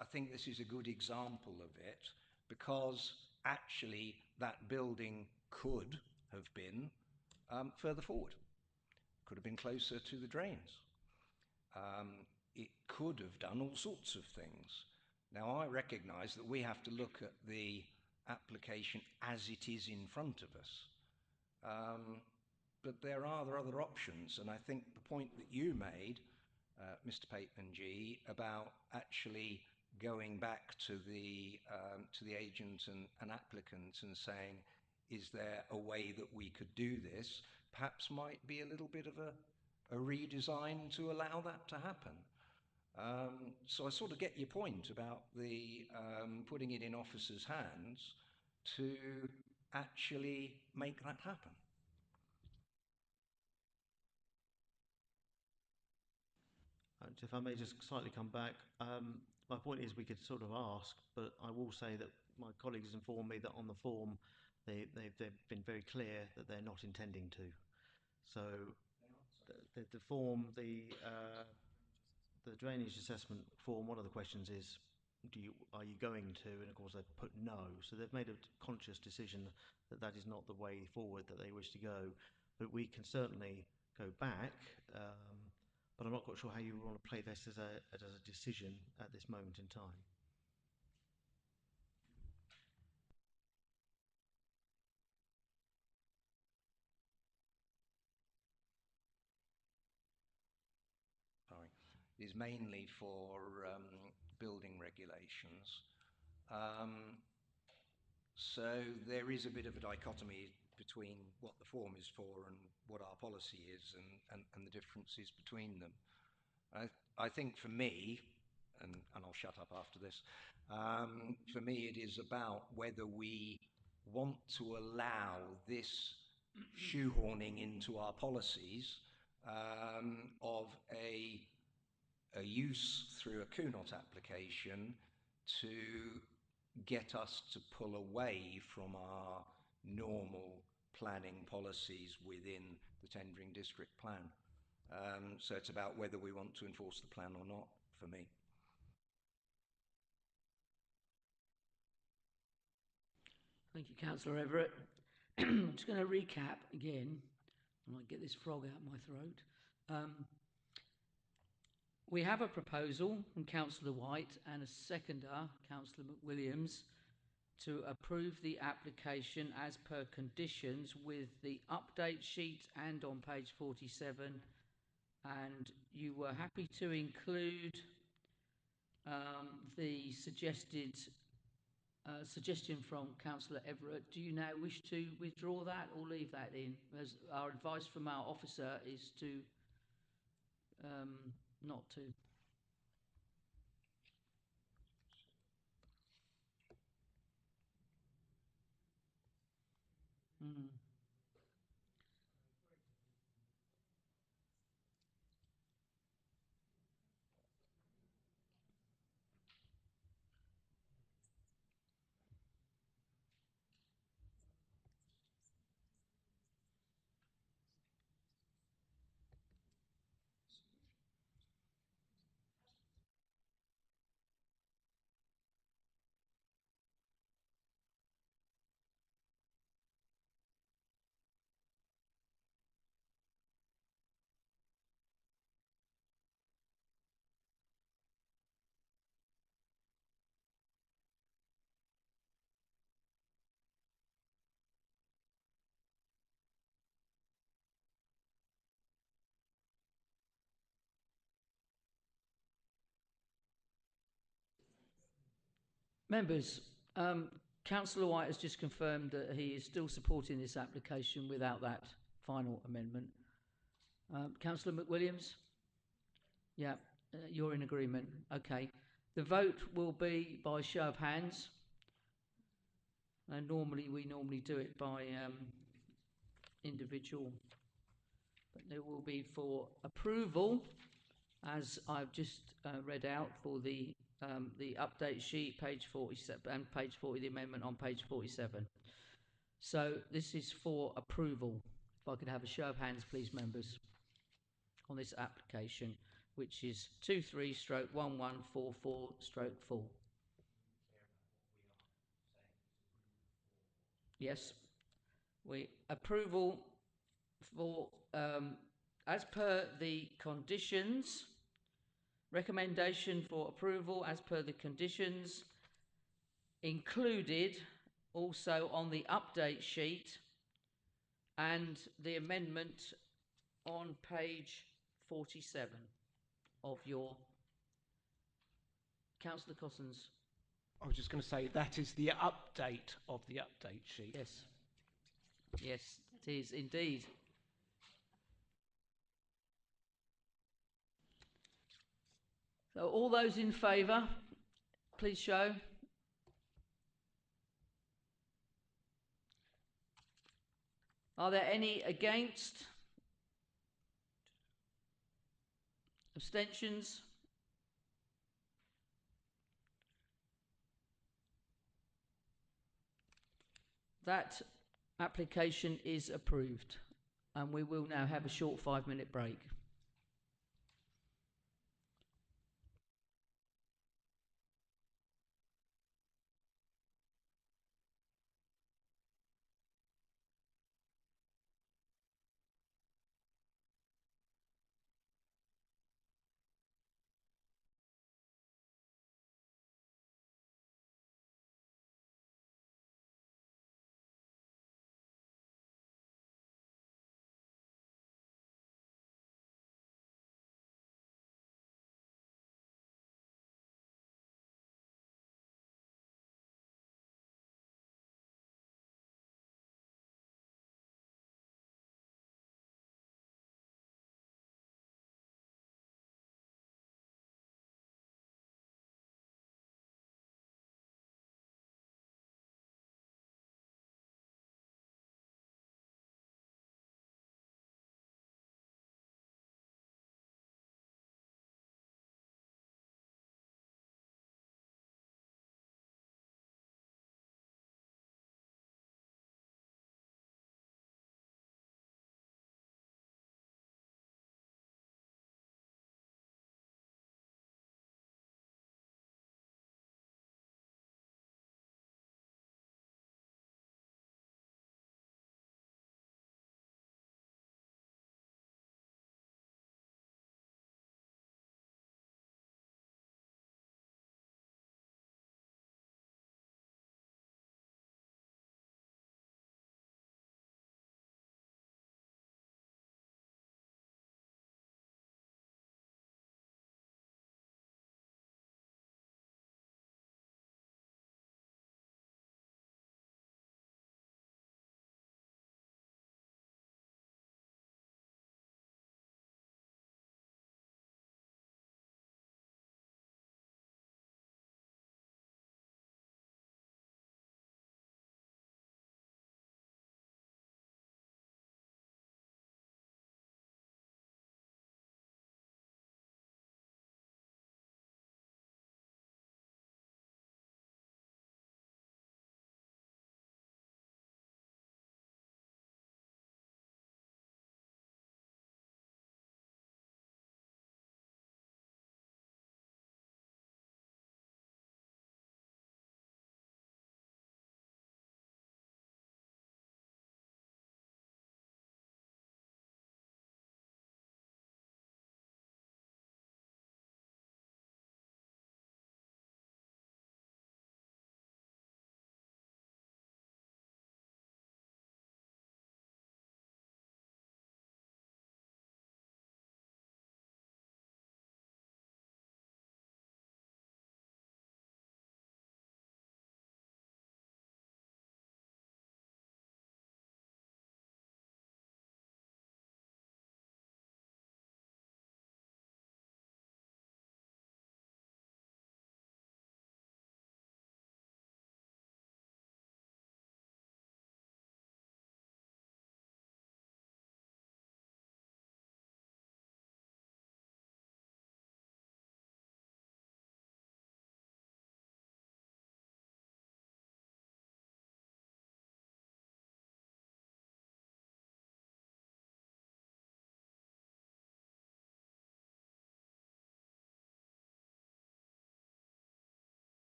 I think this is a good example of it, because actually that building could have been further forward, could have been closer to the drains. It could have done all sorts of things. Now, I recognise that we have to look at the application as it is in front of us. But there are other options, and I think the point that you made, Mr. Pateman G, about actually going back to the agent and applicant and saying, is there a way that we could do this, perhaps might be a little bit of a redesign to allow that to happen. So I sort of get your point about the putting it in officers' hands to actually make that happen.
If I may just slightly come back, my point is we could sort of ask, but I will say that my colleagues informed me that on the form they've been very clear that they're not intending to. So the form, the drainage assessment form, one of the questions is, are you going to? And of course they've put no. So they've made a conscious decision that that is not the way forward that they wish to go. But we can certainly go back, but I'm not quite sure how you want to play this as a decision at this moment in time.
Is mainly for building regulations. So there is a bit of a dichotomy between what the form is for and what our policy is, and the differences between them. I think for me, and I'll shut up after this, for me it is about whether we want to allow this shoehorning into our policies of a use through a CUNOT application to get us to pull away from our normal planning policies within the tendering district plan. So it's about whether we want to enforce the plan or not, for me.
Thank you, Councillor Everett. I'm just going to recap again, and I get this frog out of my throat. We have a proposal from Councillor White and a seconder, Councillor McWilliams, to approve the application as per conditions with the update sheet and on page 47, and you were happy to include the suggestion from Councillor Everett. Do you now wish to withdraw that or leave that in? As our advice from our officer is to not to. Members, Councillor White has just confirmed that he is still supporting this application without that final amendment. Councillor McWilliams? Yeah, you're in agreement. Okay. The vote will be by show of hands. And we normally do it by individual. But there will be for approval, as I've just read out, for the update sheet, page 47, and page 40, the amendment on page 47. So this is for approval. If I could have a show of hands, please, members, on this application, which is 23/1144/4. Yes, approval for, as per the conditions, recommendation for approval as per the conditions included also on the update sheet and the amendment on page 47 of your... Councillor Cossins.
I was just going to say that is the update of the update sheet.
Yes. Yes, it is indeed. So all those in favour, please show. Are there any against? Abstentions? That application is approved, and we will now have a short 5-minute break.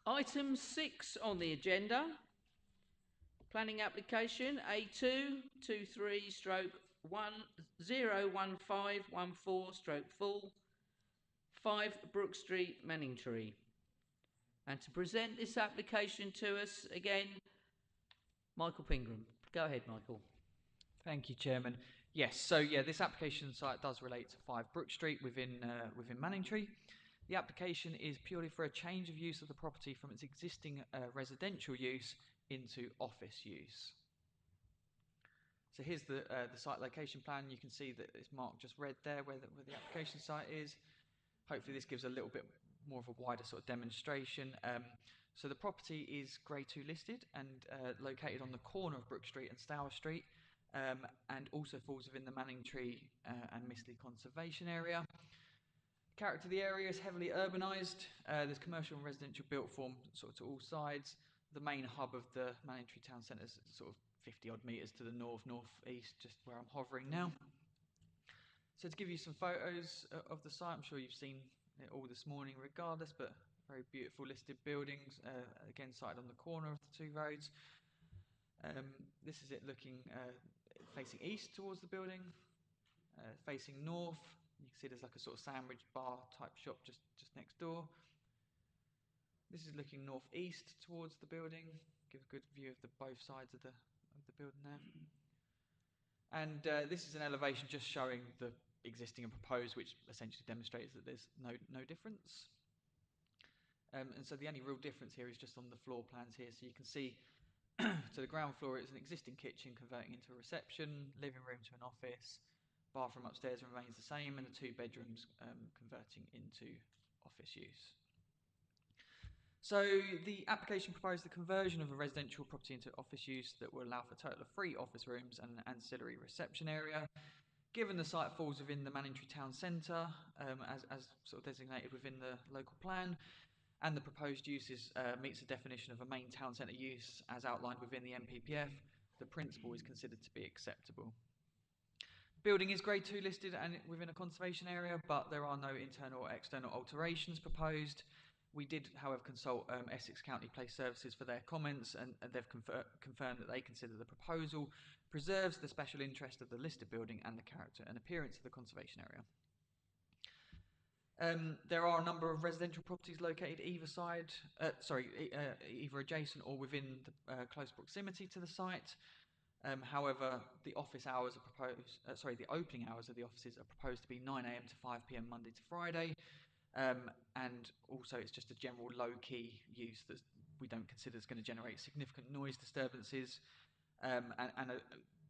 Item 6 on the agenda, planning application A223/101514/full 5 Brook Street, Manningtree. And to present this application to us again, Michael Pingram. Go ahead, Michael.
Thank you, Chairman. Yes, so this application site does relate to 5 Brook Street within Manningtree. The application is purely for a change of use of the property from its existing residential use into office use. So here's the site location plan. You can see that it's marked just red there where the application site is. Hopefully this gives a little bit more of a wider sort of demonstration. So the property is Grade 2 listed and located on the corner of Brook Street and Stour Street, and also falls within the Manningtree and Mistley Conservation Area. Character of the area is heavily urbanised. There's commercial and residential built form sort of to all sides. The main hub of the Manningtree town centre is sort of 50 odd metres to the north-north-east, just where I'm hovering now. So to give you some photos of the site, I'm sure you've seen it all this morning regardless, but very beautiful listed buildings, again sited on the corner of the 2 roads. This is it looking facing east towards the building, facing north. You can see there's like a sort of sandwich bar type shop just next door. This is looking northeast towards the building. Give a good view of both sides of the building there. And this is an elevation just showing the existing and proposed, which essentially demonstrates that there's no difference. And so the only real difference here is just on the floor plans here. So you can see to the ground floor it's an existing kitchen converting into a reception, living room to an office, bathroom upstairs remains the same, and the 2 bedrooms converting into office use. So the application proposed the conversion of a residential property into office use that will allow for a total of 3 office rooms and an ancillary reception area. Given the site falls within the Manningtree town centre, as sort of designated within the local plan, and the proposed uses meets the definition of a main town centre use as outlined within the MPPF, the principle is considered to be acceptable. The building is Grade 2 listed and within a conservation area, but there are no internal or external alterations proposed. We did, however, consult Essex County Place Services for their comments, and they've confirmed that they consider the proposal preserves the special interest of the listed building and the character and appearance of the conservation area. There are a number of residential properties located either adjacent or within the close proximity to the site. However, the opening hours of the offices are proposed to be 9 AM to 5 PM Monday to Friday. And also it's just a general low-key use that we don't consider is going to generate significant noise disturbances, and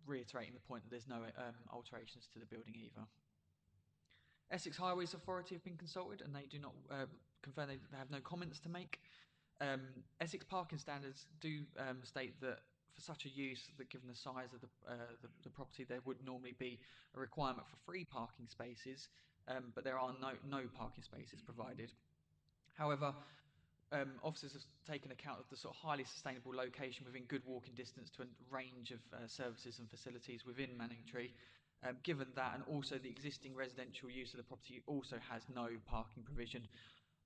reiterating the point that there's no alterations to the building either. Essex Highways Authority have been consulted and they do not confirm they have no comments to make. Essex parking standards do state that for such a use, that given the size of the property, there would normally be a requirement for 3 parking spaces, but there are no parking spaces provided. However, officers have taken account of the sort of highly sustainable location within good walking distance to a range of services and facilities within Manningtree. Given that, and also the existing residential use of the property also has no parking provision,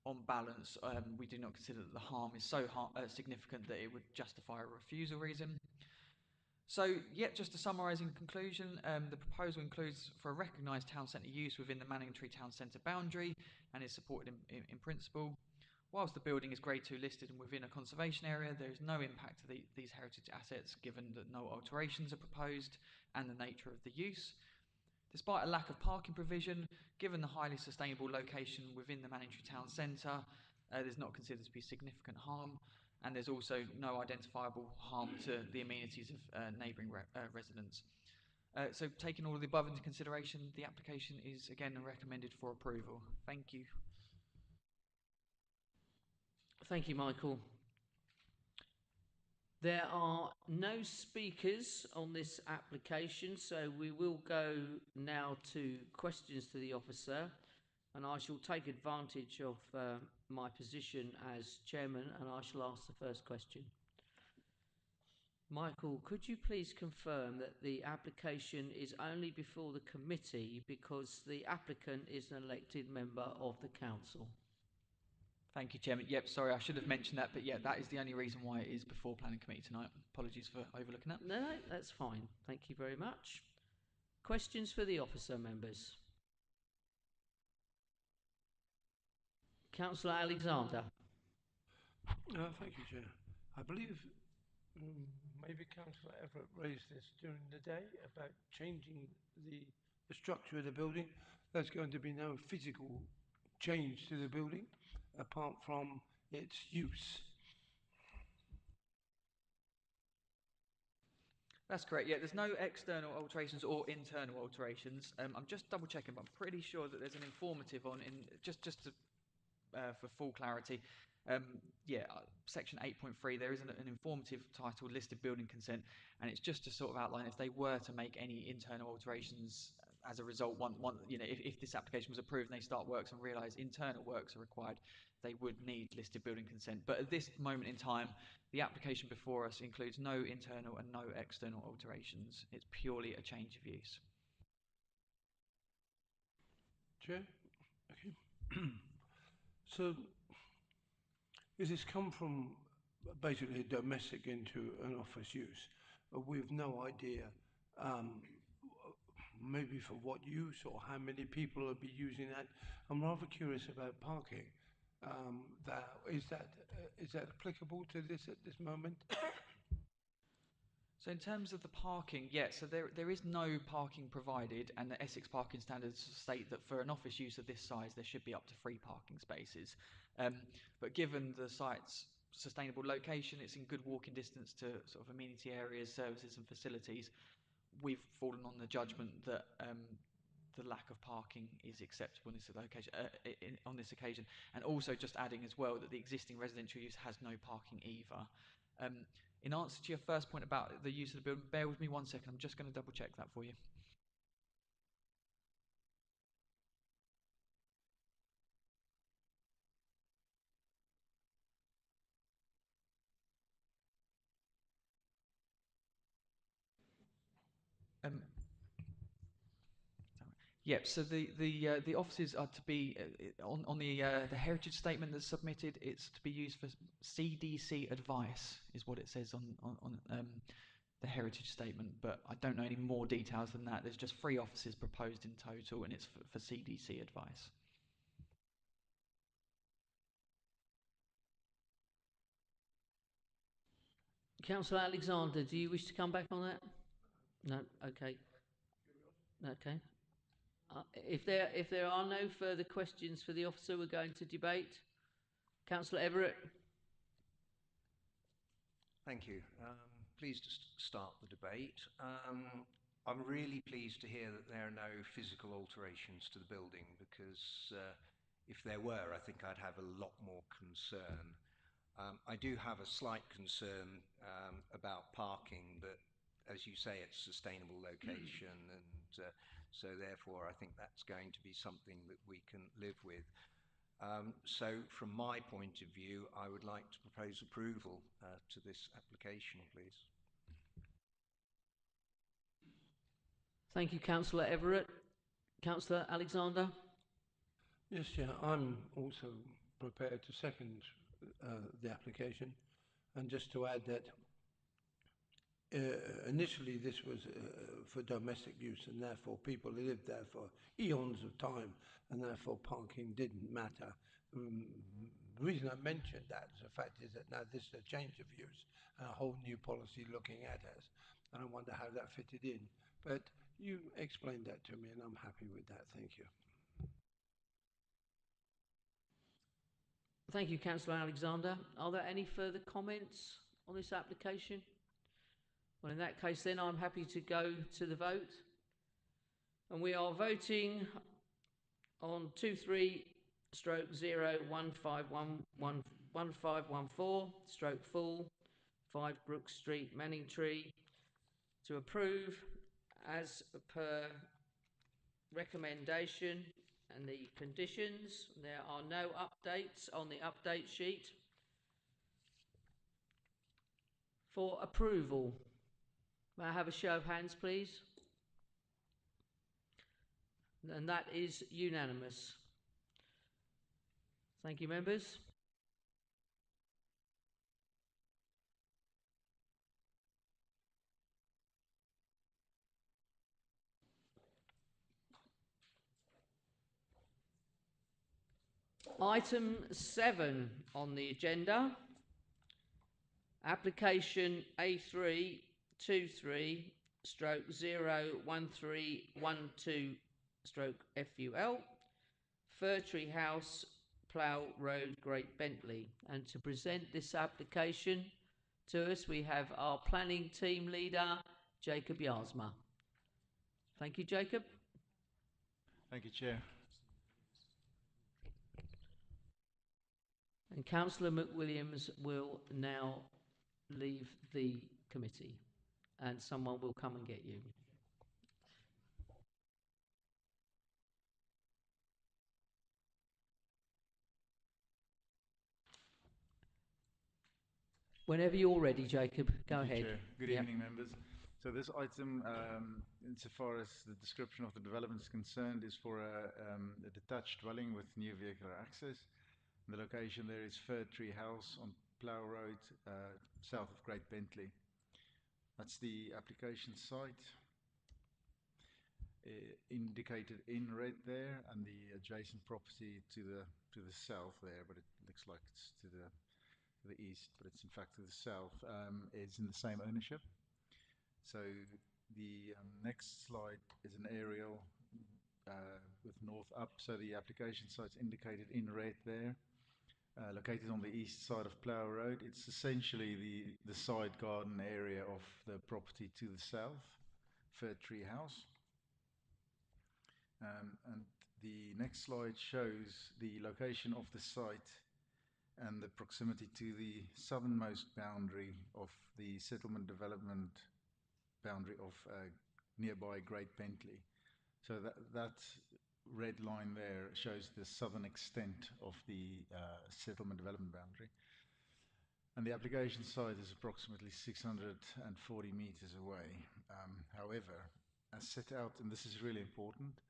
on balance, we do not consider that the harm is so significant that it would justify a refusal reason. So, just to summarise in conclusion, the proposal includes for a recognised town centre use within the Manningtree town centre boundary and is supported in principle. Whilst the building is Grade 2 listed and within a conservation area, there is no impact to these heritage assets given that no alterations are proposed and the nature of the use. Despite a lack of parking provision, given the highly sustainable location within the Manningtree town centre, there's not considered to be significant harm, and there's also no identifiable harm to the amenities of neighbouring residents. So taking all of the above into consideration, the application is again recommended for approval. Thank you.
Thank you, Michael. There are no speakers on this application, so we will go now to questions to the officer, and I shall take advantage of my position as chairman and I shall ask the first question. Michael, could you please confirm that the application is only before the committee because the applicant is an elected member of the council?
Thank you, Chairman. Yep, sorry, I should have mentioned that, but yeah, that is the only reason why it is before Planning Committee tonight. Apologies for overlooking that.
No, that's fine. Thank you very much. Questions for the officer, members? Councillor Alexander.
Thank you, Chair. I believe maybe Councillor Everett raised this during the day about changing the structure of the building. There's going to be no physical change to the building apart from its use.
That's correct, yeah, there's no external alterations or internal alterations. I'm just double checking, but I'm pretty sure that there's an informative on, just to, for full clarity, section 8.3, there is an informative titled listed building consent, and it's just to sort of outline if they were to make any internal alterations as a result, if this application was approved and they start works and realise internal works are required, they would need listed building consent. But at this moment in time, the application before us includes no internal and no external alterations. It's purely a change of use.
Chair? Okay. So, is this come from basically domestic into an office use? We've no idea maybe for what use or how many people will be using that. I'm rather curious about parking. Is that applicable to this at this moment?
So in terms of the parking, so there is no parking provided, and the Essex parking standards state that for an office use of this size there should be up to 3 parking spaces. But given the site's sustainable location, it's in good walking distance to sort of amenity areas, services and facilities, we've fallen on the judgment that the lack of parking is acceptable on this occasion, and also just adding as well that the existing residential use has no parking either. In answer to your first point about the use of the building, bear with me 1 second, I'm just going to double check that for you. Yep. So the offices are to be on the heritage statement that's submitted. It's to be used for CDC advice, is what it says on the heritage statement. But I don't know any more details than that. There's just 3 offices proposed in total, and it's for CDC advice.
Councillor Alexander, do you wish to come back on that? No. Okay. Okay. If there are no further questions for the officer, we're going to debate. Councillor Everett.
Thank you. Pleased to start the debate. I'm really pleased to hear that there are no physical alterations to the building, because if there were, I think I'd have a lot more concern. I do have a slight concern about parking, but as you say, it's a sustainable location, and so therefore I think that's going to be something that we can live with. So from my point of view, I would like to propose approval to this application, please.
Thank you, Councillor Everett. Councillor Alexander?
Yes, Chair. I'm also prepared to second the application, and just to add that initially this was for domestic use, and therefore people lived there for eons of time, and therefore parking didn't matter. The reason I mentioned that is the fact is that now this is a change of use and a whole new policy looking at us, and I wonder how that fitted in. But you explained that to me, and I'm happy with that. Thank you.
Thank you, Councillor Alexander. Are there any further comments on this application? Well, in that case, then I'm happy to go to the vote. And we are voting on 23/01514/Full 5 Brook Street, Manningtree, to approve as per recommendation and the conditions. There are no updates on the update sheet. For approval, may I have a show of hands, please? And that is unanimous. Thank you, members. Item 7 on the agenda, application A323 stroke 01312 stroke FUL, Fir Tree House, Plough Road, Great Bentley. And to present this application to us, we have our planning team leader, Jacob Yasma. Thank you, Jacob.
Thank you, Chair.
And Councillor McWilliams will now leave the committee and someone will come and get you. Whenever you're ready, Jacob, go ahead.
Chair. Good evening, members. So this item, insofar as the description of the development is concerned, is for a detached dwelling with new vehicular access. The location there is Fir Tree House on Plough Road, south of Great Bentley. That's the application site, indicated in red there, and the adjacent property to the south there, but it looks like it's to the east, but it's in fact to the south, is in the same ownership. So the next slide is an aerial with north up. So the application site's indicated in red there, located on the east side of Plough Road. It's essentially the side garden area of the property to the south, Fir Tree House. And the next slide shows the location of the site and the proximity to the southernmost boundary of the settlement development boundary of nearby Great Bentley. So that red line there shows the southern extent of the settlement development boundary. And the application site is approximately 640 meters away. However, as set out, and this is really important,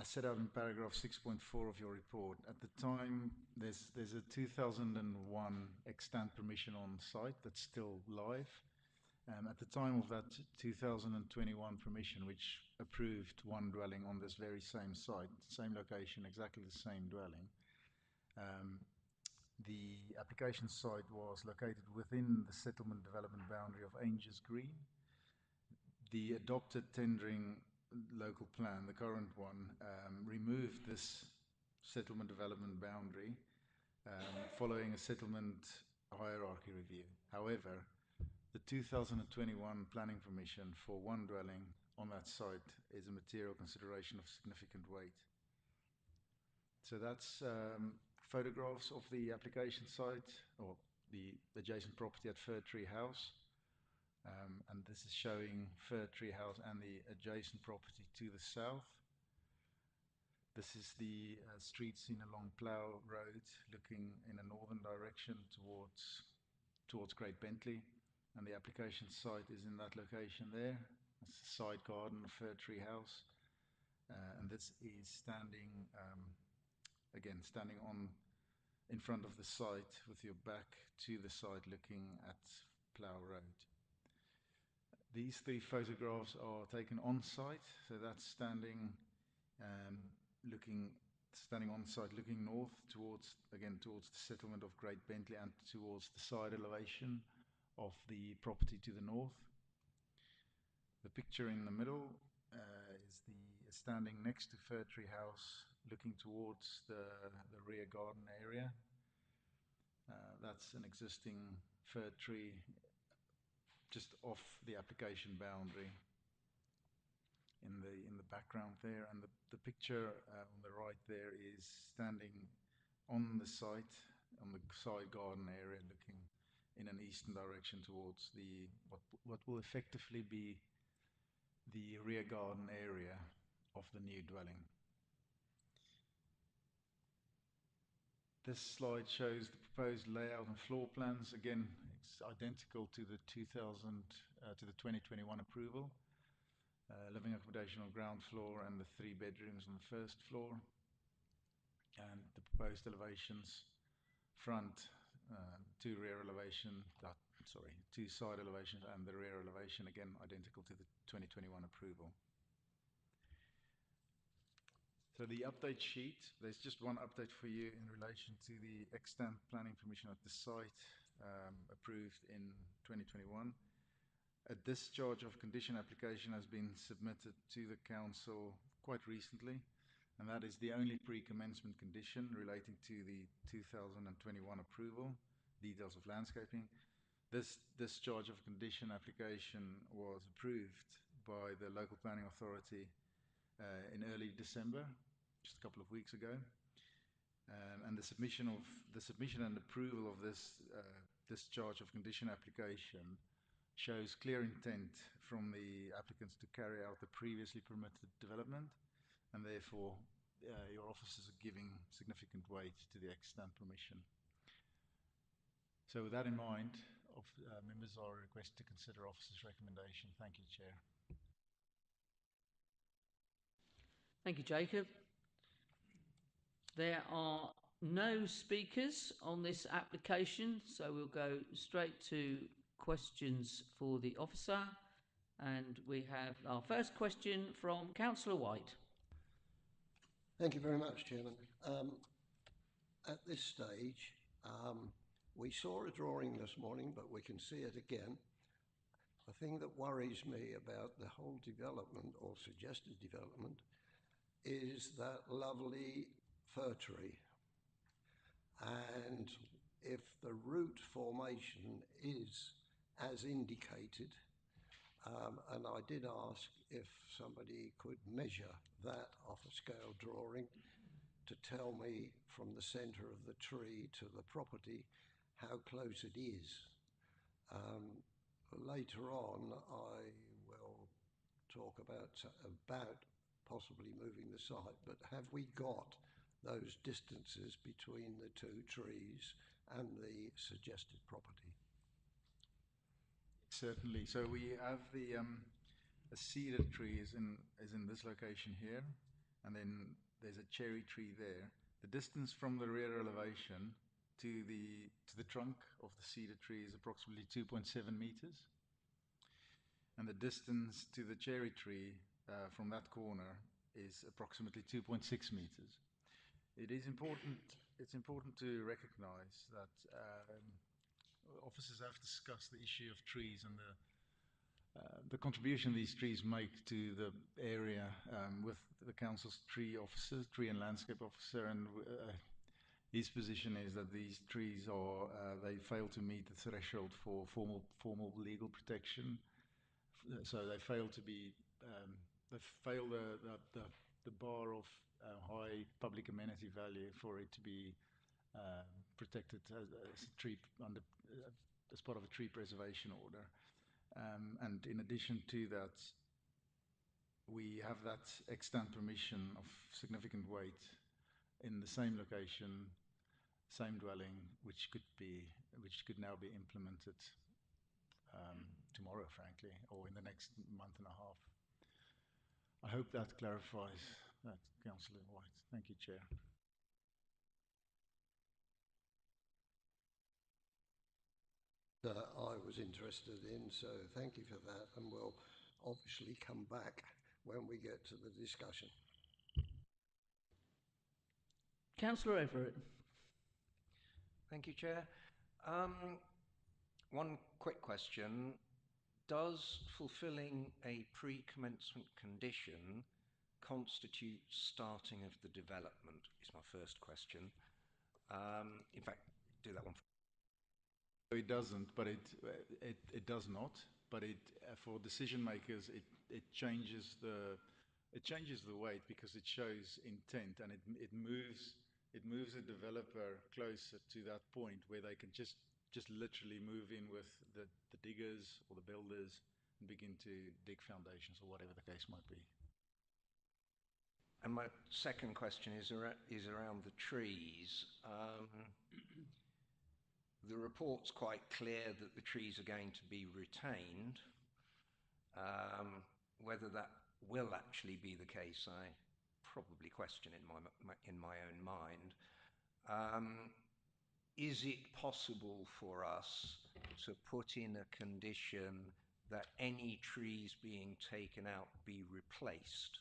as set out in paragraph 6.4 of your report, at the time there's a 2001 extant permission on site that's still live. At the time of that 2021 permission, which approved one dwelling on this very same site, same location, exactly the same dwelling, the application site was located within the settlement development boundary of Angers Green. The adopted tendering local plan, the current one, removed this settlement development boundary following a settlement hierarchy review. However, the 2021 planning permission for one dwelling on that site is a material consideration of significant weight. So that's photographs of the application site or the adjacent property at Fir Tree House. And this is showing Fir Tree House and the adjacent property to the south. This is the street seen along Plough Road, looking in a northern direction towards Great Bentley. And the application site is in that location there. It's the side garden of Fir Tree House. And this is standing, again, standing in front of the site with your back to the site looking at Plough Road. These three photographs are taken on site, so that's standing on site looking north towards the settlement of Great Bentley and towards the side elevation of the property to the north. The picture in the middle is standing next to Fir Tree House looking towards the rear garden area. That's an existing fir tree just off the application boundary in the background there, and the picture on the right there is standing on the site, on the side garden area, looking in an eastern direction towards what will effectively be the rear garden area of the new dwelling. This slide shows the proposed layout and floor plans. Again, it's identical to the 2021 approval. Living accommodation on ground floor and the 3 bedrooms on the first floor. And the proposed elevations, front, 2 side elevations and the rear elevation, again identical to the 2021 approval. So the update sheet, there's just one update for you in relation to the extant planning permission at the site approved in 2021. A discharge of condition application has been submitted to the council quite recently, and that is the only pre-commencement condition relating to the 2021 approval, details of landscaping. This discharge of condition application was approved by the local planning authority in early December, just a couple of weeks ago, and the submission and approval of this discharge of condition application shows clear intent from the applicants to carry out the previously permitted development, and therefore your officers are giving significant weight to the extant permission. So with that in mind, members are requested to consider officers' recommendation. Thank you, Chair.
Thank you, Jacob. There are no speakers on this application, so we'll go straight to questions for the officer. And we have our first question from Councillor White.
Thank you very much, Chairman. At this stage, we saw a drawing this morning, but we can see it again. The thing that worries me about the whole development or suggested development is that lovely fir tree. And if the root formation is as indicated, and I did ask if somebody could measure that off a scale drawing to tell me from the centre of the tree to the property how close it is. Later on, I will talk about possibly moving the site, but have we got those distances between the two trees and the suggested property?
Certainly. So we have a cedar tree is in this location here, and then there's a cherry tree there. The distance from the rear elevation to the trunk of the cedar tree is approximately 2.7 meters, and the distance to the cherry tree from that corner is approximately 2.6 meters. It's important to recognize that officers have discussed the issue of trees and the contribution these trees make to the area with the council's tree and landscape officer, and his position is that these trees they fail to meet the threshold for formal legal protection. So they fail the bar of high public amenity value for it to be protected as a tree as part of a tree preservation order. And in addition to that, we have that extant permission of significant weight in the same location, same dwelling, which could now be implemented tomorrow, frankly, or in the next month and a half. I hope that clarifies that, Councillor White. Thank you, Chair.
I was interested in, so thank you for that, and we'll obviously come back when we get to the discussion.
Councillor Everett.
Thank you, Chair. One quick question. Does fulfilling a pre-commencement condition constitute starting of the development, is my first question. In fact, do that one first.
It doesn't, but it does not. But for decision makers, it changes the weight because it shows intent, and it moves the developer closer to that point where they can just literally move in with the diggers or the builders and begin to dig foundations or whatever the case might be.
And my second question is around the trees. The report's quite clear that the trees are going to be retained. Whether that will actually be the case, I probably question in my own mind. Is it possible for us to put in a condition that any trees being taken out be replaced?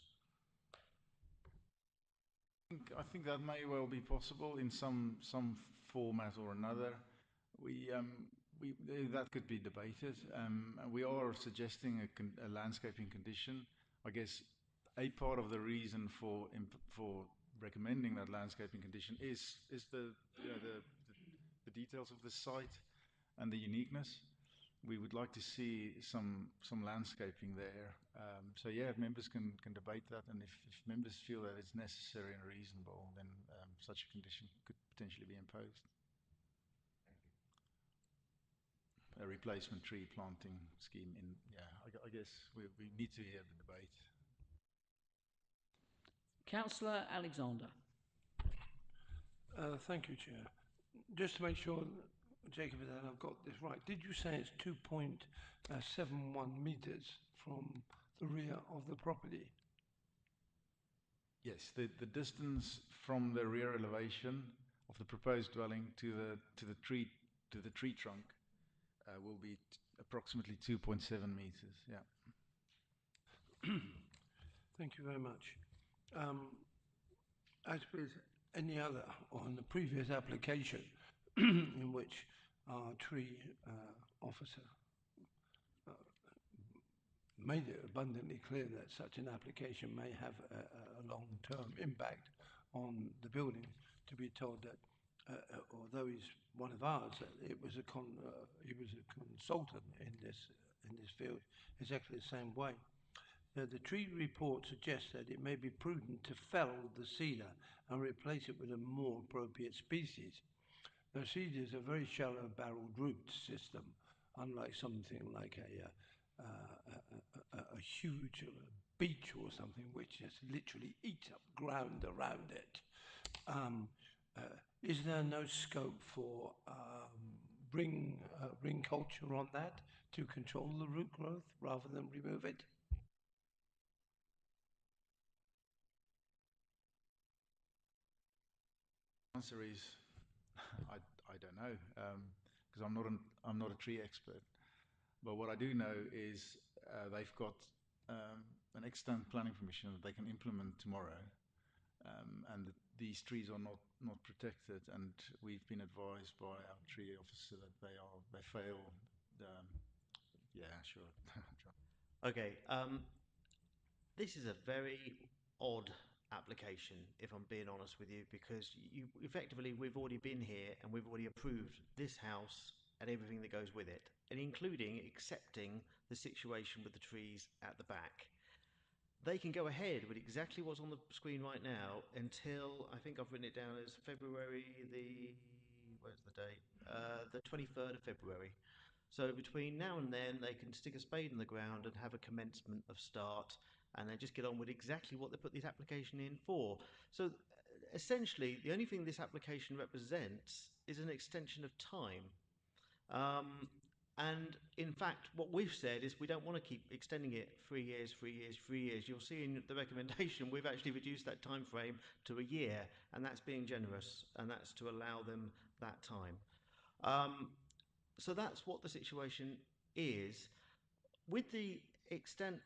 I think that may well be possible in some format or another. We, we that could be debated. And we are suggesting a landscaping condition. I guess a part of the reason for recommending that landscaping condition is the, you know, the details of the site and the uniqueness. We would like to see some landscaping there. So yeah, members can debate that, and if members feel that it's necessary and reasonable, then such a condition could potentially be imposed. A replacement tree planting scheme in, yeah, I guess we need to hear the debate.
Councillor Alexander.
Thank you, Chair. Just to make sure, Jacob, that I've got this right, did you say it's 2.71 metres from the rear of the property?
Yes, the distance from the rear elevation of the proposed dwelling to the tree trunk will be approximately 2.7 meters. Yeah.
Thank you very much. As with any other on the previous application, in which our tree officer made it abundantly clear that such an application may have a long-term impact on the building, to be told that although he's one of ours, he was a consultant in this field, exactly the same way. The tree report suggests that it may be prudent to fell the cedar and replace it with a more appropriate species. The cedar is a very shallow barreled root system, unlike something like a huge beech or something which just literally eats up ground around it. Is there no scope for ring culture on that to control the root growth rather than remove it?
Answer is I don't know, because I'm not a tree expert. But what I do know is they've got an extant planning permission that they can implement tomorrow, and these trees are not protected. And we've been advised by our tree officer that they fail. Yeah, sure.
Okay. This is a very odd application, if I'm being honest with you, because effectively we've already been here and we've already approved this house and everything that goes with it, and including accepting the situation with the trees at the back. They can go ahead with exactly what's on the screen right now until, I think I've written it down as February where's the date? The 23rd of February. So between now and then, they can stick a spade in the ground and have a commencement of start, and then just get on with exactly what they put this application in for. So essentially, the only thing this application represents is an extension of time. And in fact, what we've said is we don't want to keep extending it 3 years, 3 years, 3 years. You'll see in the recommendation, we've actually reduced that time frame to a year, and that's being generous, and that's to allow them that time. So that's what the situation is. With the extent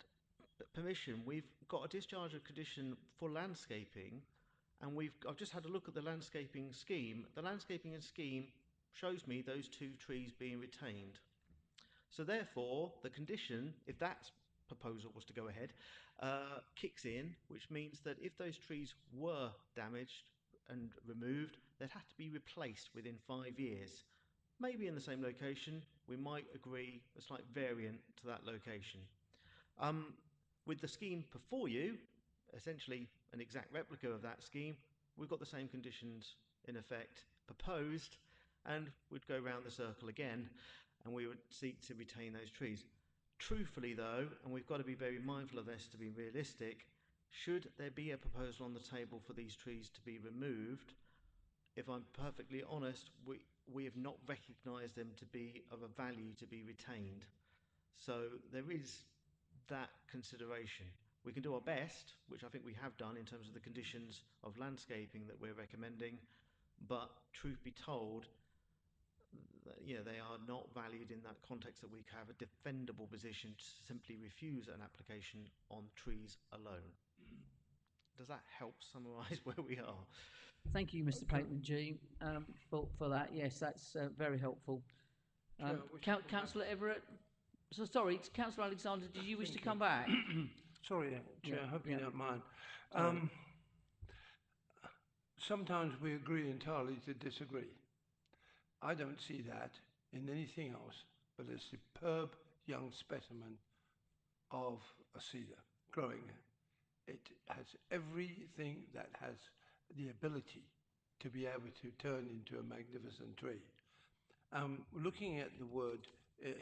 permission, we've got a discharge of condition for landscaping, and I've just had a look at the landscaping scheme. The landscaping scheme shows me those 2 trees being retained. So therefore, the condition, if that proposal was to go ahead, kicks in, which means that if those trees were damaged and removed, they'd have to be replaced within 5 years. Maybe in the same location, we might agree a slight variant to that location. With the scheme before you, essentially an exact replica of that scheme, we've got the same conditions in effect proposed, and we'd go round the circle again, and we would seek to retain those trees. Truthfully though, and we've got to be very mindful of this to be realistic, should there be a proposal on the table for these trees to be removed, if I'm perfectly honest, we have not recognised them to be of a value to be retained. So there is that consideration. We can do our best, which I think we have done in terms of the conditions of landscaping that we're recommending, but truth be told, they are not valued in that context that we have a defendable position to simply refuse an application on trees alone. Does that help summarise where we are?
Thank you, Mr. Pateman G, for that. Yes, that's very helpful.
Chair, I wish to come back.
Councillor Everett. So sorry, Councillor Alexander. Did you wish to come back?
Sorry, Chair.
Yeah,
I hope you don't mind.
Sorry.
Sometimes we agree entirely to disagree. I don't see that in anything else but a superb young specimen of a cedar growing. It has everything that has the ability to be able to turn into a magnificent tree. Looking at the word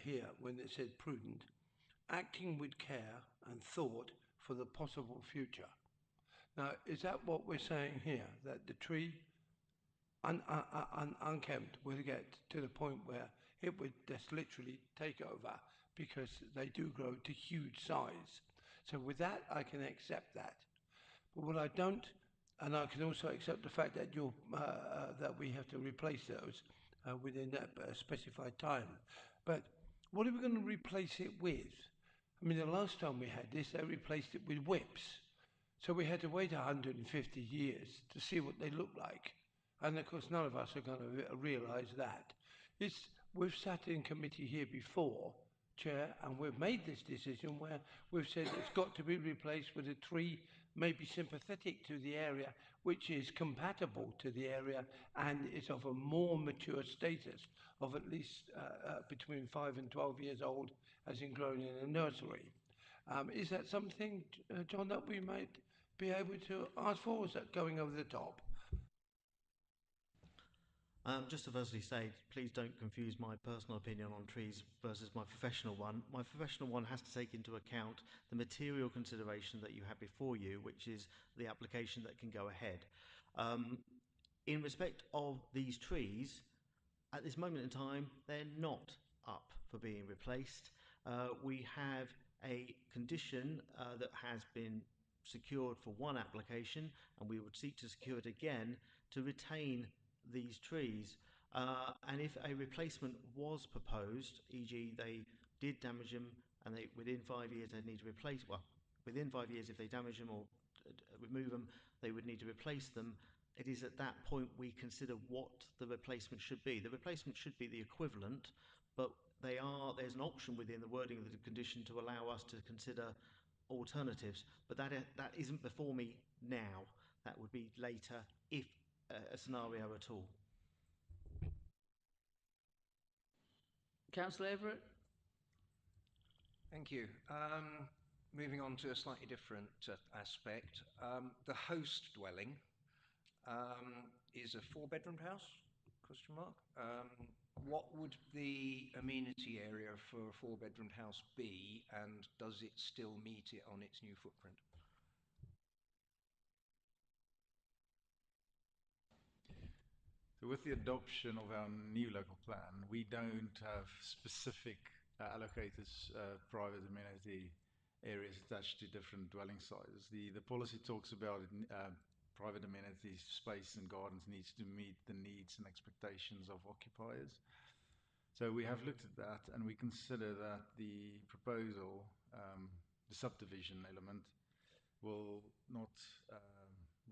here, when it said prudent, acting with care and thought for the possible future. Now, is that what we're saying here? That the tree, unkempt, will get to the point where it would just literally take over because they do grow to huge size. So with that, I can accept that. But what I don't, and I can also accept the fact that that we have to replace those within that specified time. But what are we going to replace it with? I mean, the last time we had this, they replaced it with whips. So we had to wait 150 years to see what they look like. And of course, none of us are going to realise that. We've sat in committee here before, Chair, and we've made this decision where we've said it's got to be replaced with a tree maybe sympathetic to the area, which is compatible to the area and is of a more mature status of at least between 5 and 12 years old, as in grown in a nursery. Is that something, John, that we might be able to ask for, or is that going over the top?
Just to firstly say, please don't confuse my personal opinion on trees versus my professional one. My professional one has to take into account the material consideration that you have before you, which is the application that can go ahead. In respect of these trees, at this moment in time, they're not up for being replaced. We have a condition that has been secured for one application, and we would seek to secure it again to retain these trees. And if a replacement was proposed, e.g. they did damage them and within 5 years they'd need to replace, well, within 5 years if they damage them or remove them, they would need to replace them. It is at that point we consider what the replacement should be. The replacement should be the equivalent, but there's an option within the wording of the condition to allow us to consider alternatives, but that isn't before me now. That would be later, if a scenario at all.
Councillor Everett?
Thank you. Moving on to a slightly different aspect. The host dwelling is a 4-bedroom house? Question mark. What would the amenity area for a 4-bedroom house be, and does it still meet it on its new footprint?
So with the adoption of our new local plan, we don't have specific allocated private amenity areas attached to different dwelling sizes. The policy talks about private amenity space and gardens needs to meet the needs and expectations of occupiers. So we have looked at that, and we consider that the proposal, the subdivision element, will not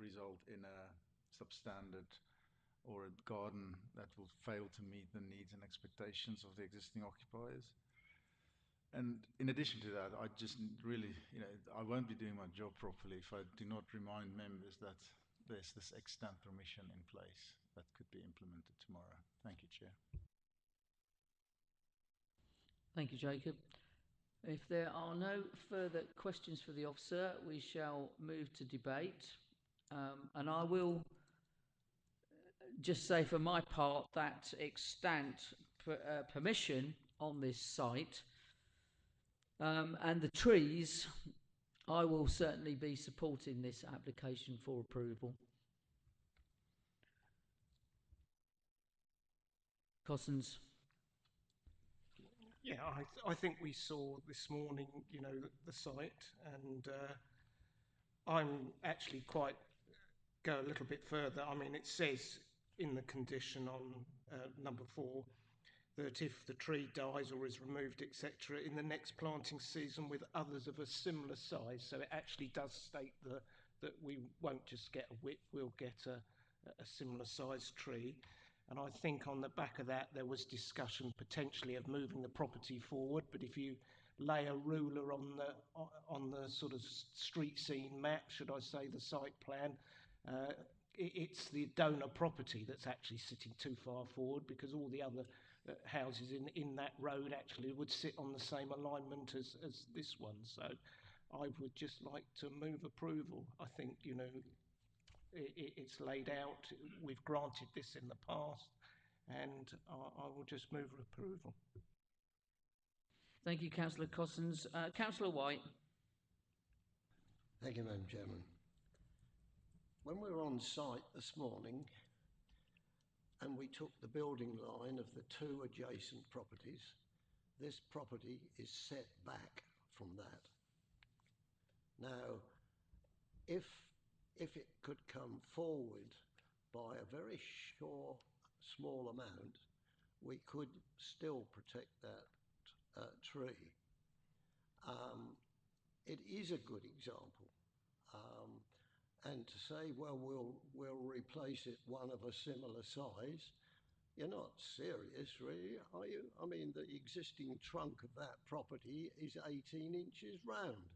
result in a substandard or a garden that will fail to meet the needs and expectations of the existing occupiers. And in addition to that, I just really, I won't be doing my job properly if I do not remind members that there's this extant permission in place that could be implemented tomorrow. Thank you, Chair.
Thank you, Jacob. If there are no further questions for the officer, we shall move to debate. And I will just say for my part that extant permission on this site and the trees, I will certainly be supporting this application for approval. Cossins.
Yeah, I think we saw this morning, the site, and I'm actually go a little bit further. I mean, it says in the condition on number 4 that if the tree dies or is removed, etc., in the next planting season with others of a similar size. So it actually does state that we won't just get a width, we'll get a similar sized tree. And I think on the back of that there was discussion potentially of moving the property forward, but if you lay a ruler on the sort of street scene map, should I say, the site plan, it's the donor property that's actually sitting too far forward, because all the other houses in that road actually would sit on the same alignment as this one. So I would just like to move approval. I think, you know, it's laid out, we've granted this in the past, and I will just move approval.
Thank you, Councillor Cossins. Councillor White.
Thank you, Madam Chairman. When we were on site this morning and we took the building line of the two adjacent properties, this property is set back from that. Now, if it could come forward by a very small amount, we could still protect that tree. It is a good example. And to say, well, we'll replace it one of a similar size, you're not serious, really, are you? I mean, the existing trunk of that property is 18 inches round.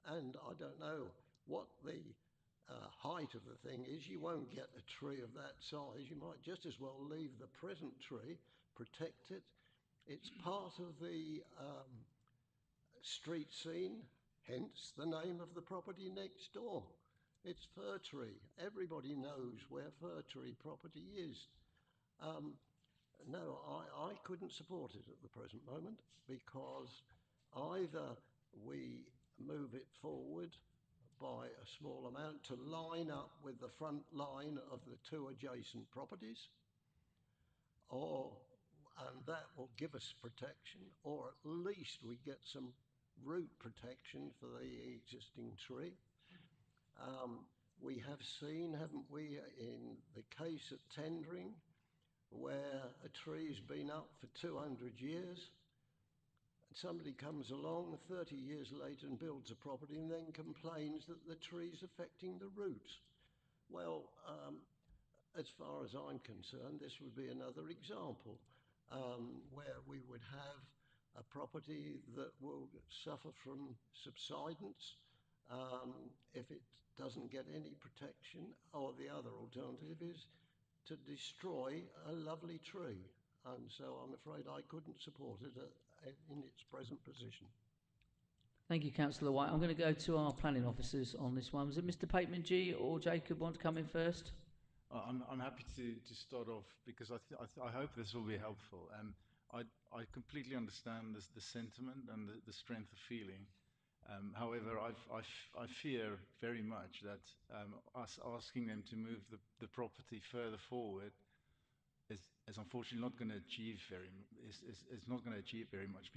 And I don't know what the height of the thing is. You won't get a tree of that size. You might just as well leave the present tree, protect it. It's part of the street scene, hence the name of the property next door. It's Fir Tree. Everybody knows where Fir Tree property is. No, I couldn't support it at the present moment, because either we move it forward by a small amount to line up with the front line of the two adjacent properties, and that will give us protection, or at least we get some root protection for the existing tree. We have seen, haven't we, in the case of Tendring, where a tree's been up for 200 years, and somebody comes along 30 years later and builds a property and then complains that the tree's affecting the roots. Well, as far as I'm concerned, this would be another example where we would have a property that will suffer from subsidence if it doesn't get any protection, or the other alternative is to destroy a lovely tree. And so I'm afraid I couldn't support it in its present position.
Thank you, Councillor White. I'm going to go to our planning officers on this one. Was it Mr. Pateman-G or Jacob want to come in first?
I'm happy to start off, because I hope this will be helpful. I completely understand the sentiment and the strength of feeling. However, I fear very much that us asking them to move the property further forward is unfortunately not going to achieve very much,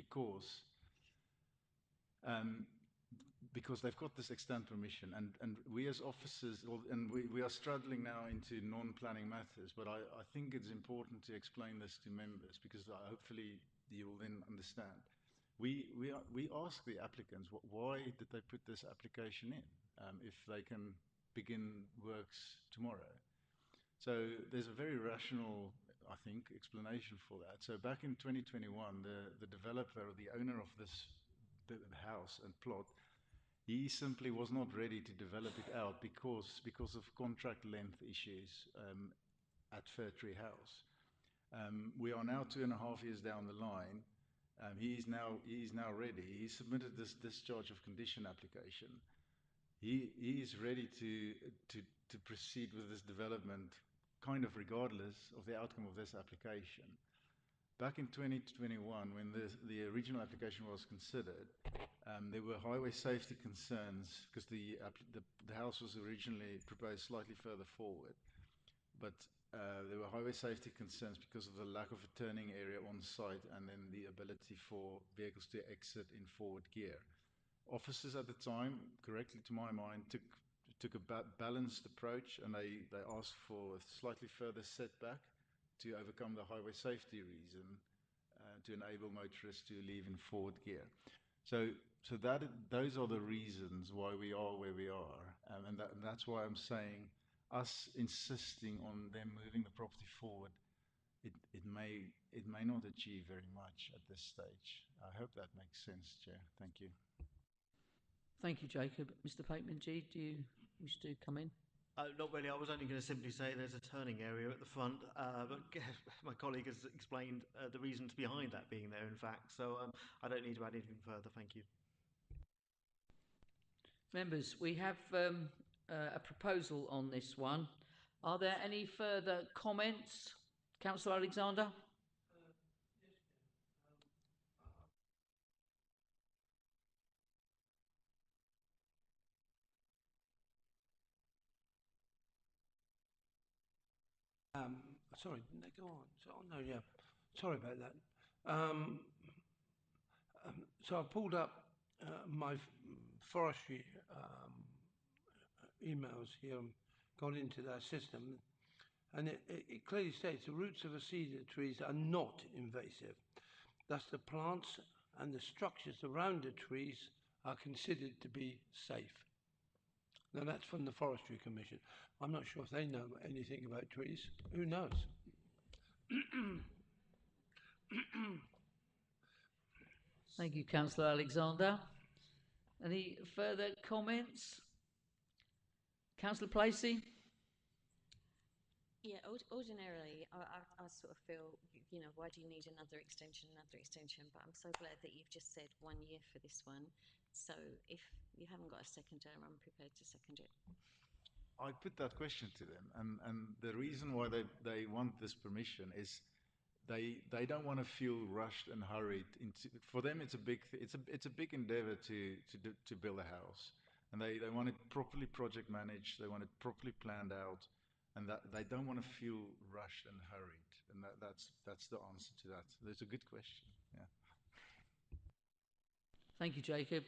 because they've got this extant permission, and we as officers, and we are struggling now into non-planning matters, but I think it's important to explain this to members, because hopefully you will then understand. We ask the applicants, why did they put this application in if they can begin works tomorrow? So there's a very rational, I think, explanation for that. So back in 2021, the developer, or the owner of this house and plot, he simply was not ready to develop it out because of contract length issues at Fir Tree House. We are now 2.5 years down the line. He is now ready. He submitted this discharge of condition application. He is ready to proceed with this development, kind of regardless of the outcome of this application. Back in 2021, when the original application was considered, there were highway safety concerns, because the house was originally proposed slightly further forward, but there were highway safety concerns because of the lack of a turning area on site, and then the ability for vehicles to exit in forward gear. Officers at the time, correctly to my mind, took a balanced approach, and they asked for a slightly further setback to overcome the highway safety reason, to enable motorists to leave in forward gear. So those are the reasons why we are where we are. And that's why I'm saying us insisting on them moving the property forward, it may not achieve very much at this stage. I hope that makes sense, Chair. Thank you.
Thank you, Jacob. Mr. Pateman G, do you wish to come in?
Not really. I was only going to simply say there's a turning area at the front, but my colleague has explained the reasons behind that being there, in fact, so I don't need to add anything further. Thank you.
Members, we have a proposal on this one. Are there any further comments? Councillor Alexander?
Sorry, didn't they go on? So, no, yeah. Sorry about that. So I pulled up my forestry emails here and gone into their system, and it clearly states the roots of a cedar trees are not invasive. Thus, the plants and the structures around the trees are considered to be safe. Now, that's from the Forestry Commission. I'm not sure if they know anything about trees. Who knows?
Thank you, Councillor Alexander. Any further comments? Councillor Placey?
Yeah, ordinarily, I sort of feel, you know, why do you need another extension? But I'm so glad that you've just said 1 year for this one. So if you haven't got a seconder, I'm prepared to second it.
I put that question to them, and the reason why they want this permission is they don't want to feel rushed and hurried into. For them, it's a big endeavor to build a house, and they want it properly project managed. They want it properly planned out, and that they don't want to feel rushed and hurried. And that's the answer to that. That's a good question. Yeah.
Thank you, Jacob.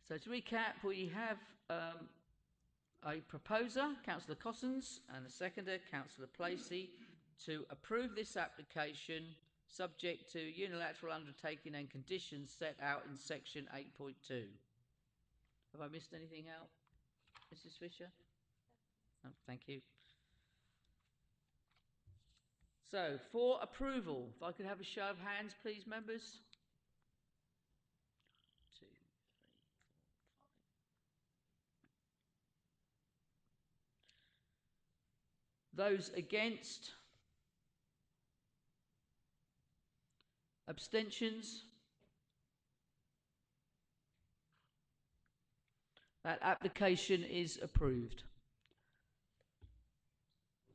So to recap, we have a proposer, Councillor Cossins, and a seconder, Councillor Placey, to approve this application subject to unilateral undertaking and conditions set out in section 8.2. Have I missed anything out, Mrs. Fisher? No, thank you. So, for approval, if I could have a show of hands, please, members. 2, 3, 4, 5. Those against? Abstentions? That application is approved.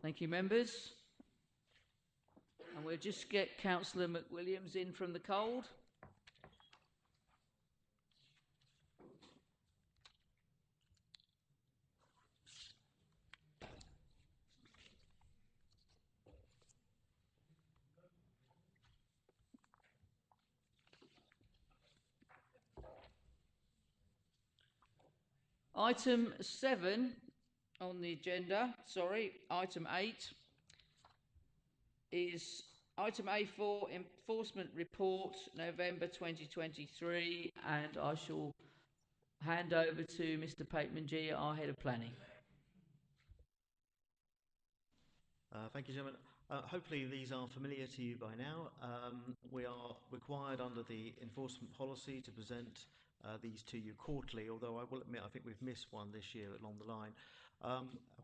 Thank you, members. And we'll just get Councillor McWilliams in from the cold. Item 7 on the agenda, item 8 is item A4, Enforcement Report, November 2023, and I shall hand over to Mr. Pateman G, our Head of Planning.
Thank you, Chairman. Hopefully these are familiar to you by now. We are required under the enforcement policy to present these to you quarterly, although I will admit I think we've missed one this year along the line.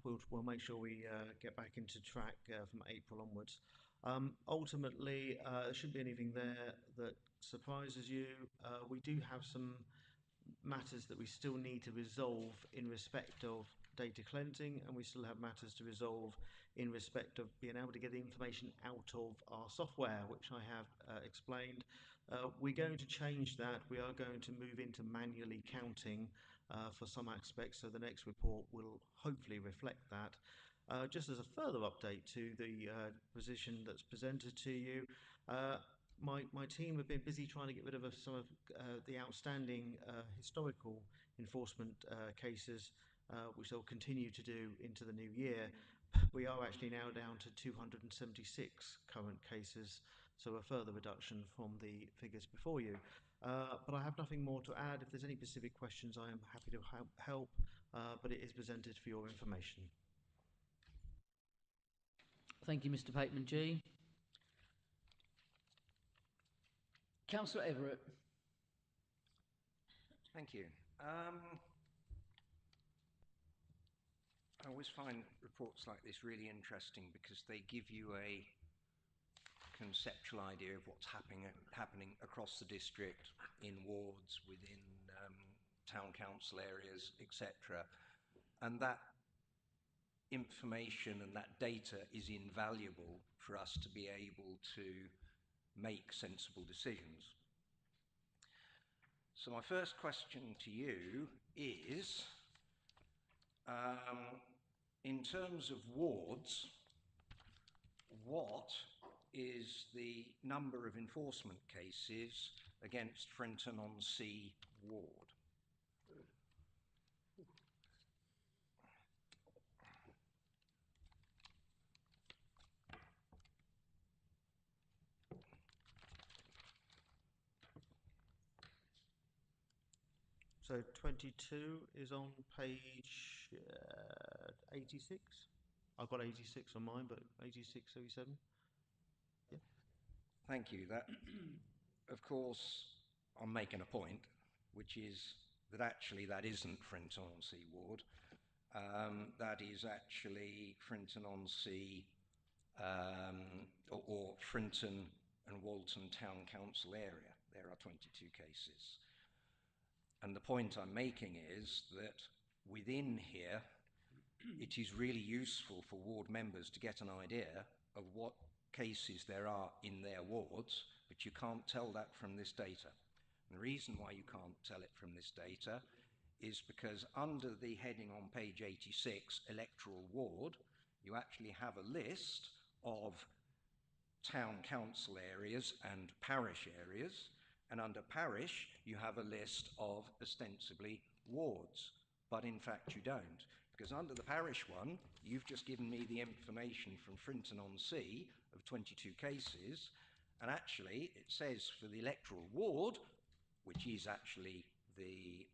We'll make sure we get back into track from April onwards. Ultimately, there shouldn't be anything there that surprises you. We do have some matters that we still need to resolve in respect of data cleansing, and we still have matters to resolve in respect of being able to get the information out of our software, which I have explained. We're going to change that. We are going to move into manually counting for some aspects, so the next report will hopefully reflect that. Just as a further update to the position that's presented to you, my team have been busy trying to get rid of some of the outstanding historical enforcement cases, which they'll continue to do into the new year. We are actually now down to 276 current cases, so a further reduction from the figures before you. But I have nothing more to add. If there's any specific questions, I am happy to help, but it is presented for your information.
Thank you, Mr. Pateman G. Councillor Everett.
Thank you. I always find reports like this really interesting because they give you a conceptual idea of what's happening across the district, in wards, within town council areas, etc. And that information and that data is invaluable for us to be able to make sensible decisions. So my first question to you is, in terms of wards, what is the number of enforcement cases against Frinton-on-Sea ward?
So 22 is on page 86. I've got 86 on mine, but 86, 87. Yeah.
Thank you. That, of course, I'm making a point, which is that actually that isn't Frinton-on-Sea ward. That is actually Frinton-on-Sea or Frinton and Walton Town Council area. There are 22 cases. And the point I'm making is that within here, it is really useful for ward members to get an idea of what cases there are in their wards, but you can't tell that from this data. And the reason why you can't tell it from this data is because under the heading on page 86, electoral ward, you actually have a list of town council areas and parish areas, and under parish you have a list of ostensibly wards, but in fact you don't, because under the parish one you've just given me the information from Frinton-on-Sea of 22 cases, and actually it says for the electoral ward, which is actually the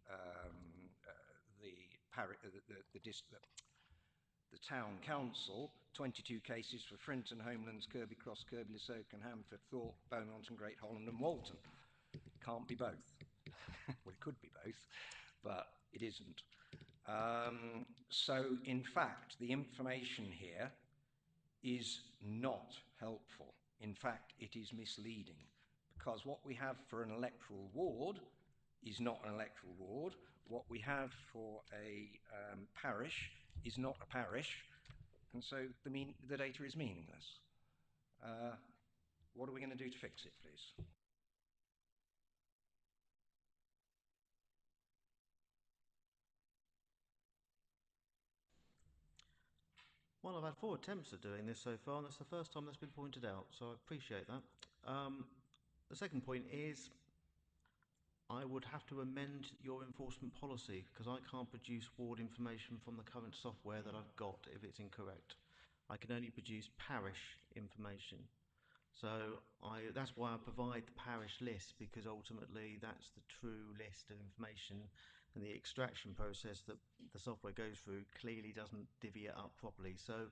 town council, 22 cases for Frinton, Homelands, Kirby Cross, Kirby Lysoken, Hamford, Thorpe, Beaumont and Great Holland and Walton. Can't be both. Well, it could be both, but it isn't. So in fact, the information here is not helpful. In fact, it is misleading, because what we have for an electoral ward is not an electoral ward. What we have for a parish is not a parish, and so the data is meaningless. What are we going to do to fix it, please?
Well, I've had 4 attempts at doing this so far, and that's the first time that's been pointed out, so I appreciate that. The second point is I would have to amend your enforcement policy, because I can't produce ward information from the current software that I've got if it's incorrect. I can only produce parish information. So that's why I provide the parish list, because ultimately that's the true list of information, and the extraction process that the software goes through clearly doesn't divvy it up properly. So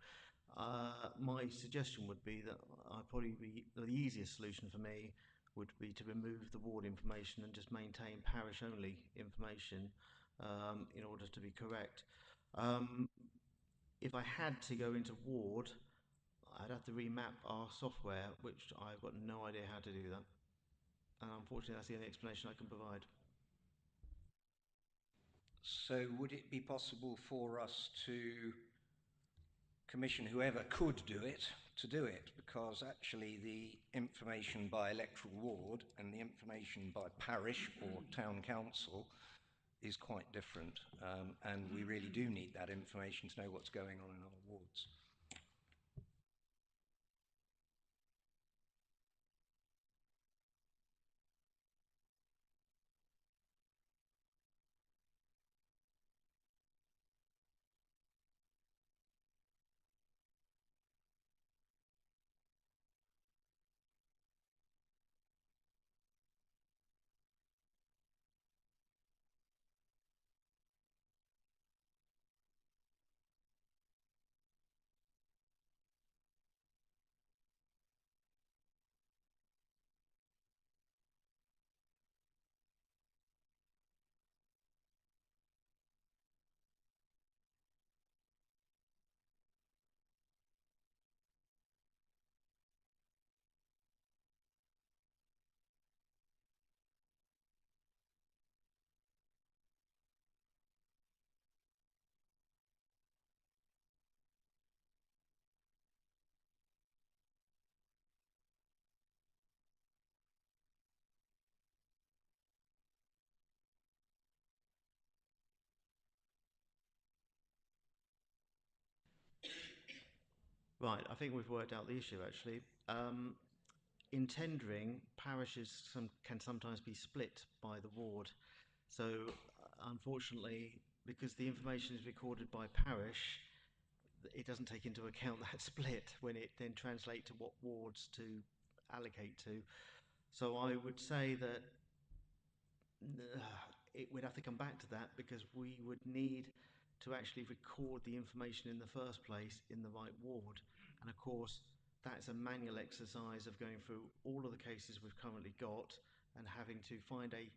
my suggestion would be that the easiest solution for me would be to remove the ward information and just maintain parish only information in order to be correct. If I had to go into ward, I'd have to remap our software, which I've got no idea how to do that. And unfortunately, that's the only explanation I can provide.
So would it be possible for us to commission whoever could do it to do it? Because actually the information by electoral ward and the information by parish or town council is quite different, and we really do need that information to know what's going on in our wards.
Right, I think we've worked out the issue actually. In tendering, parishes can sometimes be split by the ward. So, unfortunately, because the information is recorded by parish, it doesn't take into account that split when it then translates to what wards to allocate to. So, I would say that we'd have to come back to that because we would need to actually record the information in the first place in the right ward. And of course, that's a manual exercise of going through all of the cases we've currently got and having to find a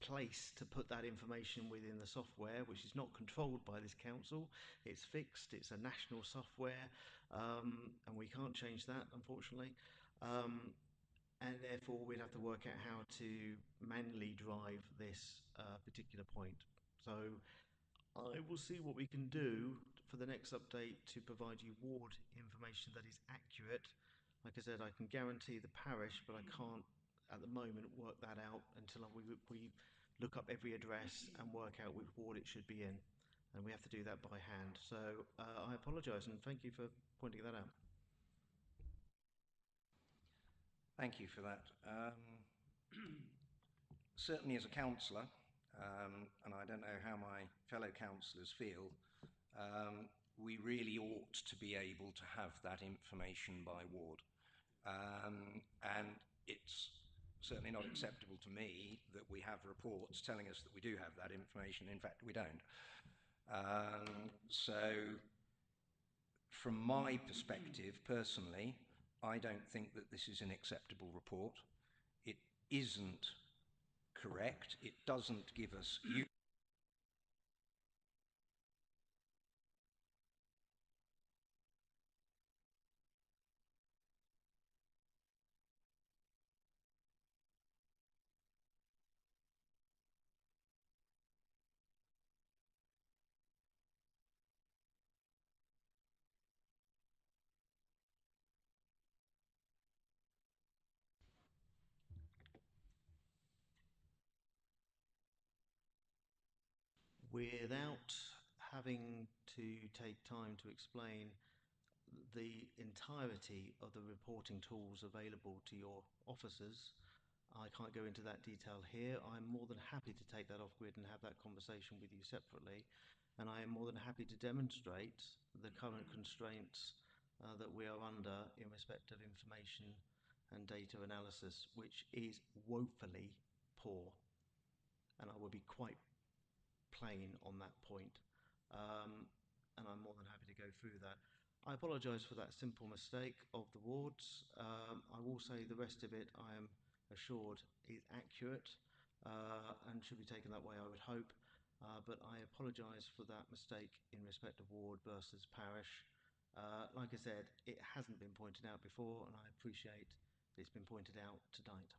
place to put that information within the software, which is not controlled by this council. It's fixed, it's a national software, and we can't change that, unfortunately. And therefore we'd have to work out how to manually drive this particular point. So I will see what we can do for the next update to provide you ward information that is accurate. Like I said, I can guarantee the parish, but I can't at the moment work that out until we look up every address and work out which ward it should be in. And we have to do that by hand. So I apologise and thank you for pointing that out.
Thank you for that. Certainly as a councillor, and I don't know how my fellow councillors feel, we really ought to be able to have that information by ward. And it's certainly not acceptable to me that we have reports telling us that we do have that information. In fact, we don't. So from my perspective, personally, I don't think that this is an acceptable report. It isn't correct. It doesn't give us
without having to take time to explain the entirety of the reporting tools available to your officers. I can't go into that detail here. I'm more than happy to take that off grid and have that conversation with you separately. And I am more than happy to demonstrate the current constraints that we are under in respect of information and data analysis, which is woefully poor. And I will be quite plain on that point. And I'm more than happy to go through that. I apologise for that simple mistake of the wards. I will say the rest of it, I am assured, is accurate and should be taken that way, I would hope. But I apologise for that mistake in respect of ward versus parish. Like I said, it hasn't been pointed out before, and I appreciate it's been pointed out tonight.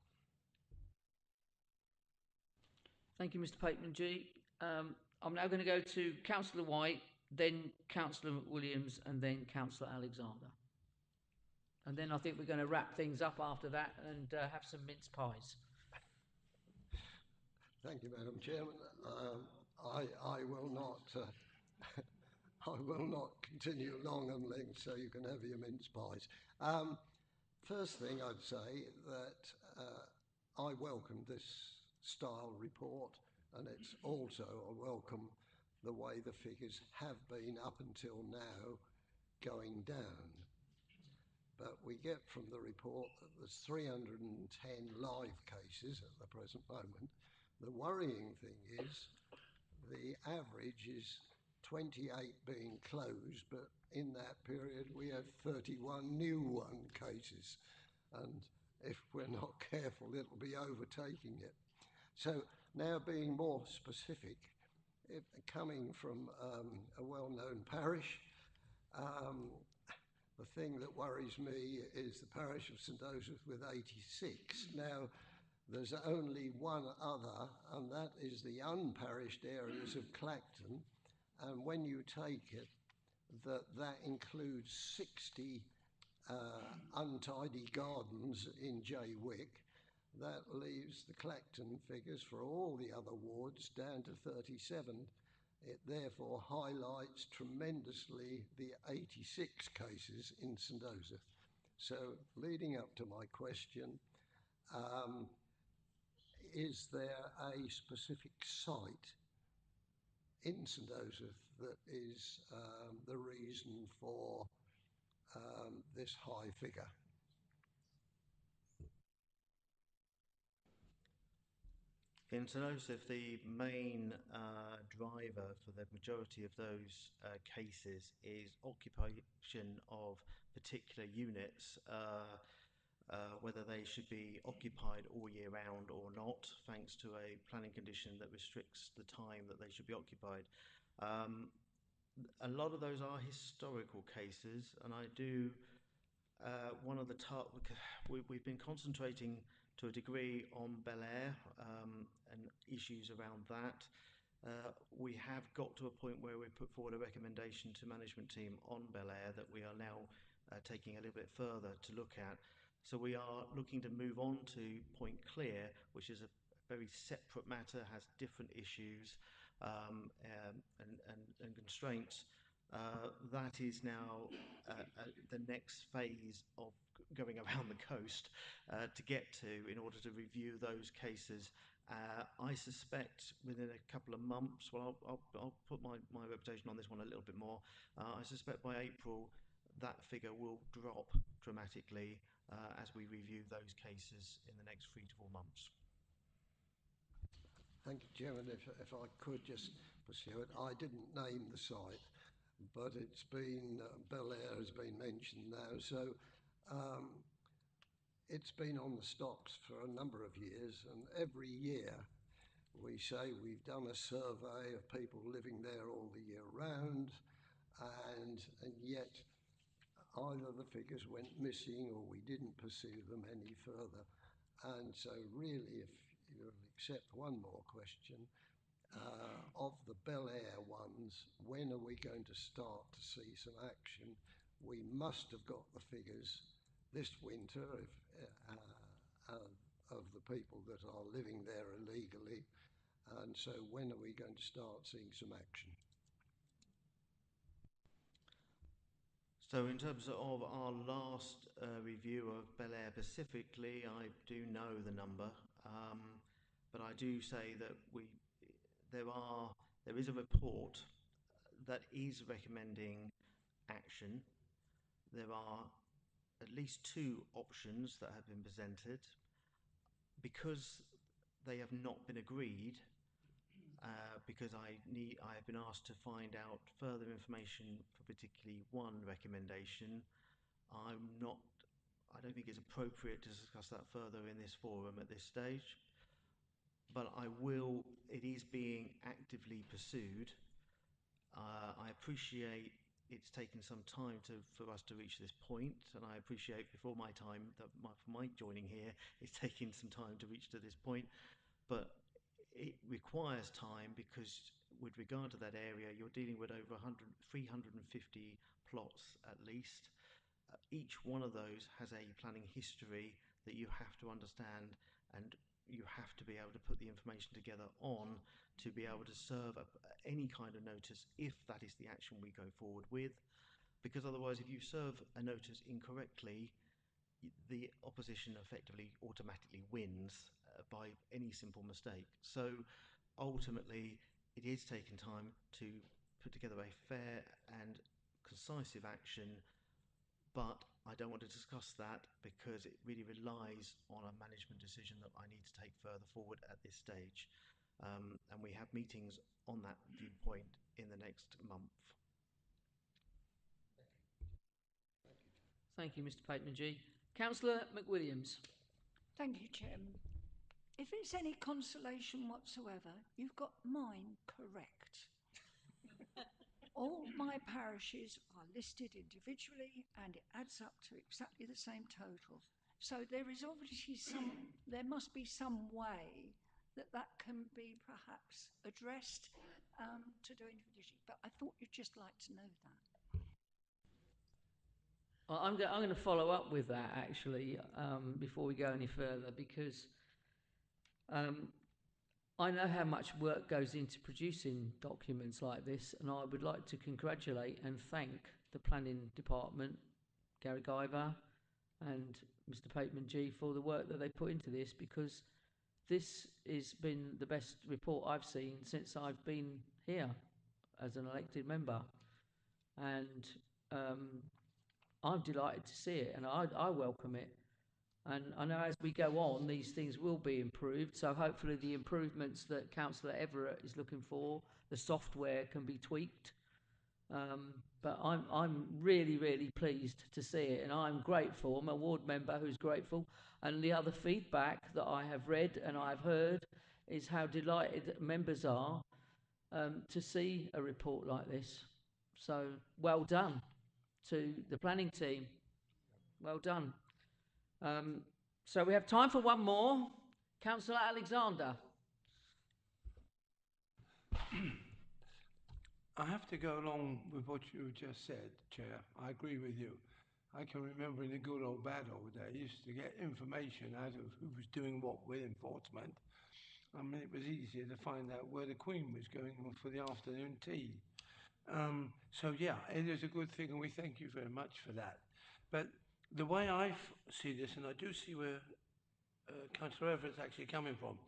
Thank you, Mr. Pateman G. I'm now going to go to Councillor White, then Councillor Williams, and then Councillor Alexander. And then I think we're going to wrap things up after that and have some mince pies.
Thank you, Madam Chairman. I will not. I will not continue long and length, so you can have your mince pies. First thing I'd say that I welcome this style report, and it's also I welcome the way the figures have been up until now going down. But we get from the report that there's 310 live cases at the present moment. The worrying thing is the average is 28 being closed, but in that period we have 31 new one cases, and if we're not careful it'll be overtaking it. So now being more specific, coming from a well-known parish, the thing that worries me is the parish of St Joseph with 86. Now there's only one other, and that is the unparished areas of Clacton, and when you take it that includes 60 untidy gardens in Jaywick, that leaves the Clacton figures for all the other wards down to 37. It therefore highlights tremendously the 86 cases in St Joseph. So, leading up to my question, is there a specific site in St Joseph that is the reason for this high figure?
In St Joseph, the main driver for the majority of those cases is occupation of particular units, whether they should be occupied all year round or not, thanks to a planning condition that restricts the time that they should be occupied. A lot of those are historical cases, and I do one of the we've been concentrating to a degree on Bel Air and issues around that. We have got to a point where we put forward a recommendation to management team on Bel Air that we are now taking a little bit further to look at. So we are looking to move on to Point Clear, which is a very separate matter, has different issues and constraints. That is now the next phase of going around the coast to get to in order to review those cases. I suspect within a couple of months, well, I'll put my reputation on this one a little bit more. I suspect by April that figure will drop dramatically as we review those cases in the next 3 to 4 months.
Thank you, Chairman. If I could just pursue it, I didn't name the site, but it's been, Bel Air has been mentioned now, so it's been on the stocks for a number of years, and every year we say we've done a survey of people living there all the year round, and yet either the figures went missing or we didn't pursue them any further. And so really, if you'll accept one more question, of the Bel Air ones, when are we going to start to see some action? We must have got the figures this winter of the people that are living there illegally, and so when are we going to start seeing some action?
So in terms of our last review of Bel Air specifically, I do know the number, but I do say that there is a report that is recommending action. There are at least 2 options that have been presented. Because they have not been agreed, because I have been asked to find out further information for particularly one recommendation, I don't think it's appropriate to discuss that further in this forum at this stage. But it is being actively pursued. I appreciate it's taken some time for us to reach this point, and I appreciate before my time that for my joining here, it's taken some time to reach to this point. But it requires time because with regard to that area, you're dealing with over 350 plots at least. Each one of those has a planning history that you have to understand, and you have to be able to put the information together on to be able to serve any kind of notice if that is the action we go forward with. Because otherwise, if you serve a notice incorrectly, the opposition effectively automatically wins by any simple mistake. So ultimately, it is taking time to put together a fair and concise action, but I don't want to discuss that because it really relies on a management decision that I need to take further forward at this stage. And we have meetings on that viewpoint in the next month.
Thank you, Mr. Pateman-G. Councillor McWilliams.
Thank you, Chairman. If it's any consolation whatsoever, you've got mine correct. All my parishes are listed individually and it adds up to exactly the same total. So there must be some way that can be perhaps addressed to do individually. But I thought you'd just like to know that.
Well, I'm going to follow up with that actually before we go any further, because I know how much work goes into producing documents like this, and I would like to congratulate and thank the planning department, Gary Guyver and Mr. Pateman G, for the work that they put into this, because this has been the best report I've seen since I've been here as an elected member. And I'm delighted to see it, and I welcome it. And I know as we go on, these things will be improved. So hopefully the improvements that Councillor Everett is looking for, the software can be tweaked. But I'm really, really pleased to see it, and I'm grateful. I'm a ward member who's grateful. And the other feedback that I have read and I've heard is how delighted members are to see a report like this. So well done to the planning team. Well done. So we have time for one more. Councillor Alexander.
I have to go along with what you just said, Chair. I agree with you. I can remember in the good old bad old days to get information out of who was doing what with enforcement. I mean, it was easier to find out where the Queen was going for the afternoon tea. So yeah, it is a good thing, and we thank you very much for that. But the way I see this, and I do see where Councillor Everett's actually coming from.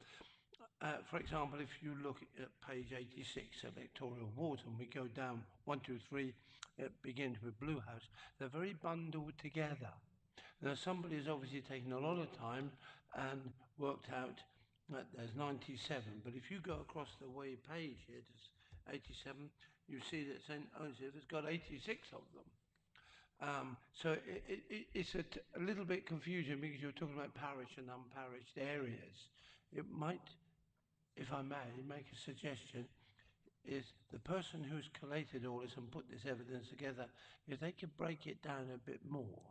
For example, if you look at page 86, electoral ward, and we go down 1, 2, 3, it begins with Blue House. They're very bundled together. Now, somebody has obviously taken a lot of time and worked out that there's 97. But if you go across the way page here, there's 87, you see that St. Joseph has got 86 of them. So it's a little bit confusing because you're talking about parish and unparished areas. It might, if I may, make a suggestion, is the person who's collated all this and put this evidence together, if they could break it down a bit more,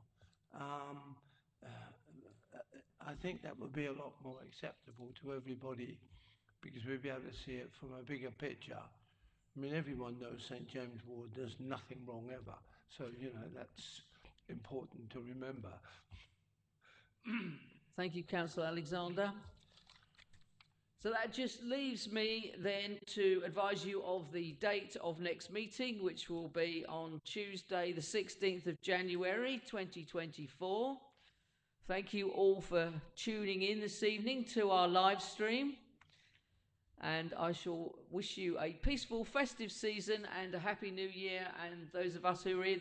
I think that would be a lot more acceptable to everybody, because we'd be able to see it from a bigger picture. I mean, everyone knows St. James Ward, there's nothing wrong ever. So, you know, that's important to remember.
Thank you, Councillor Alexander. So that just leaves me then to advise you of the date of next meeting, which will be on Tuesday, the 16th of January, 2024. Thank you all for tuning in this evening to our live stream. And I shall wish you a peaceful festive season and a happy new year. And those of us who are here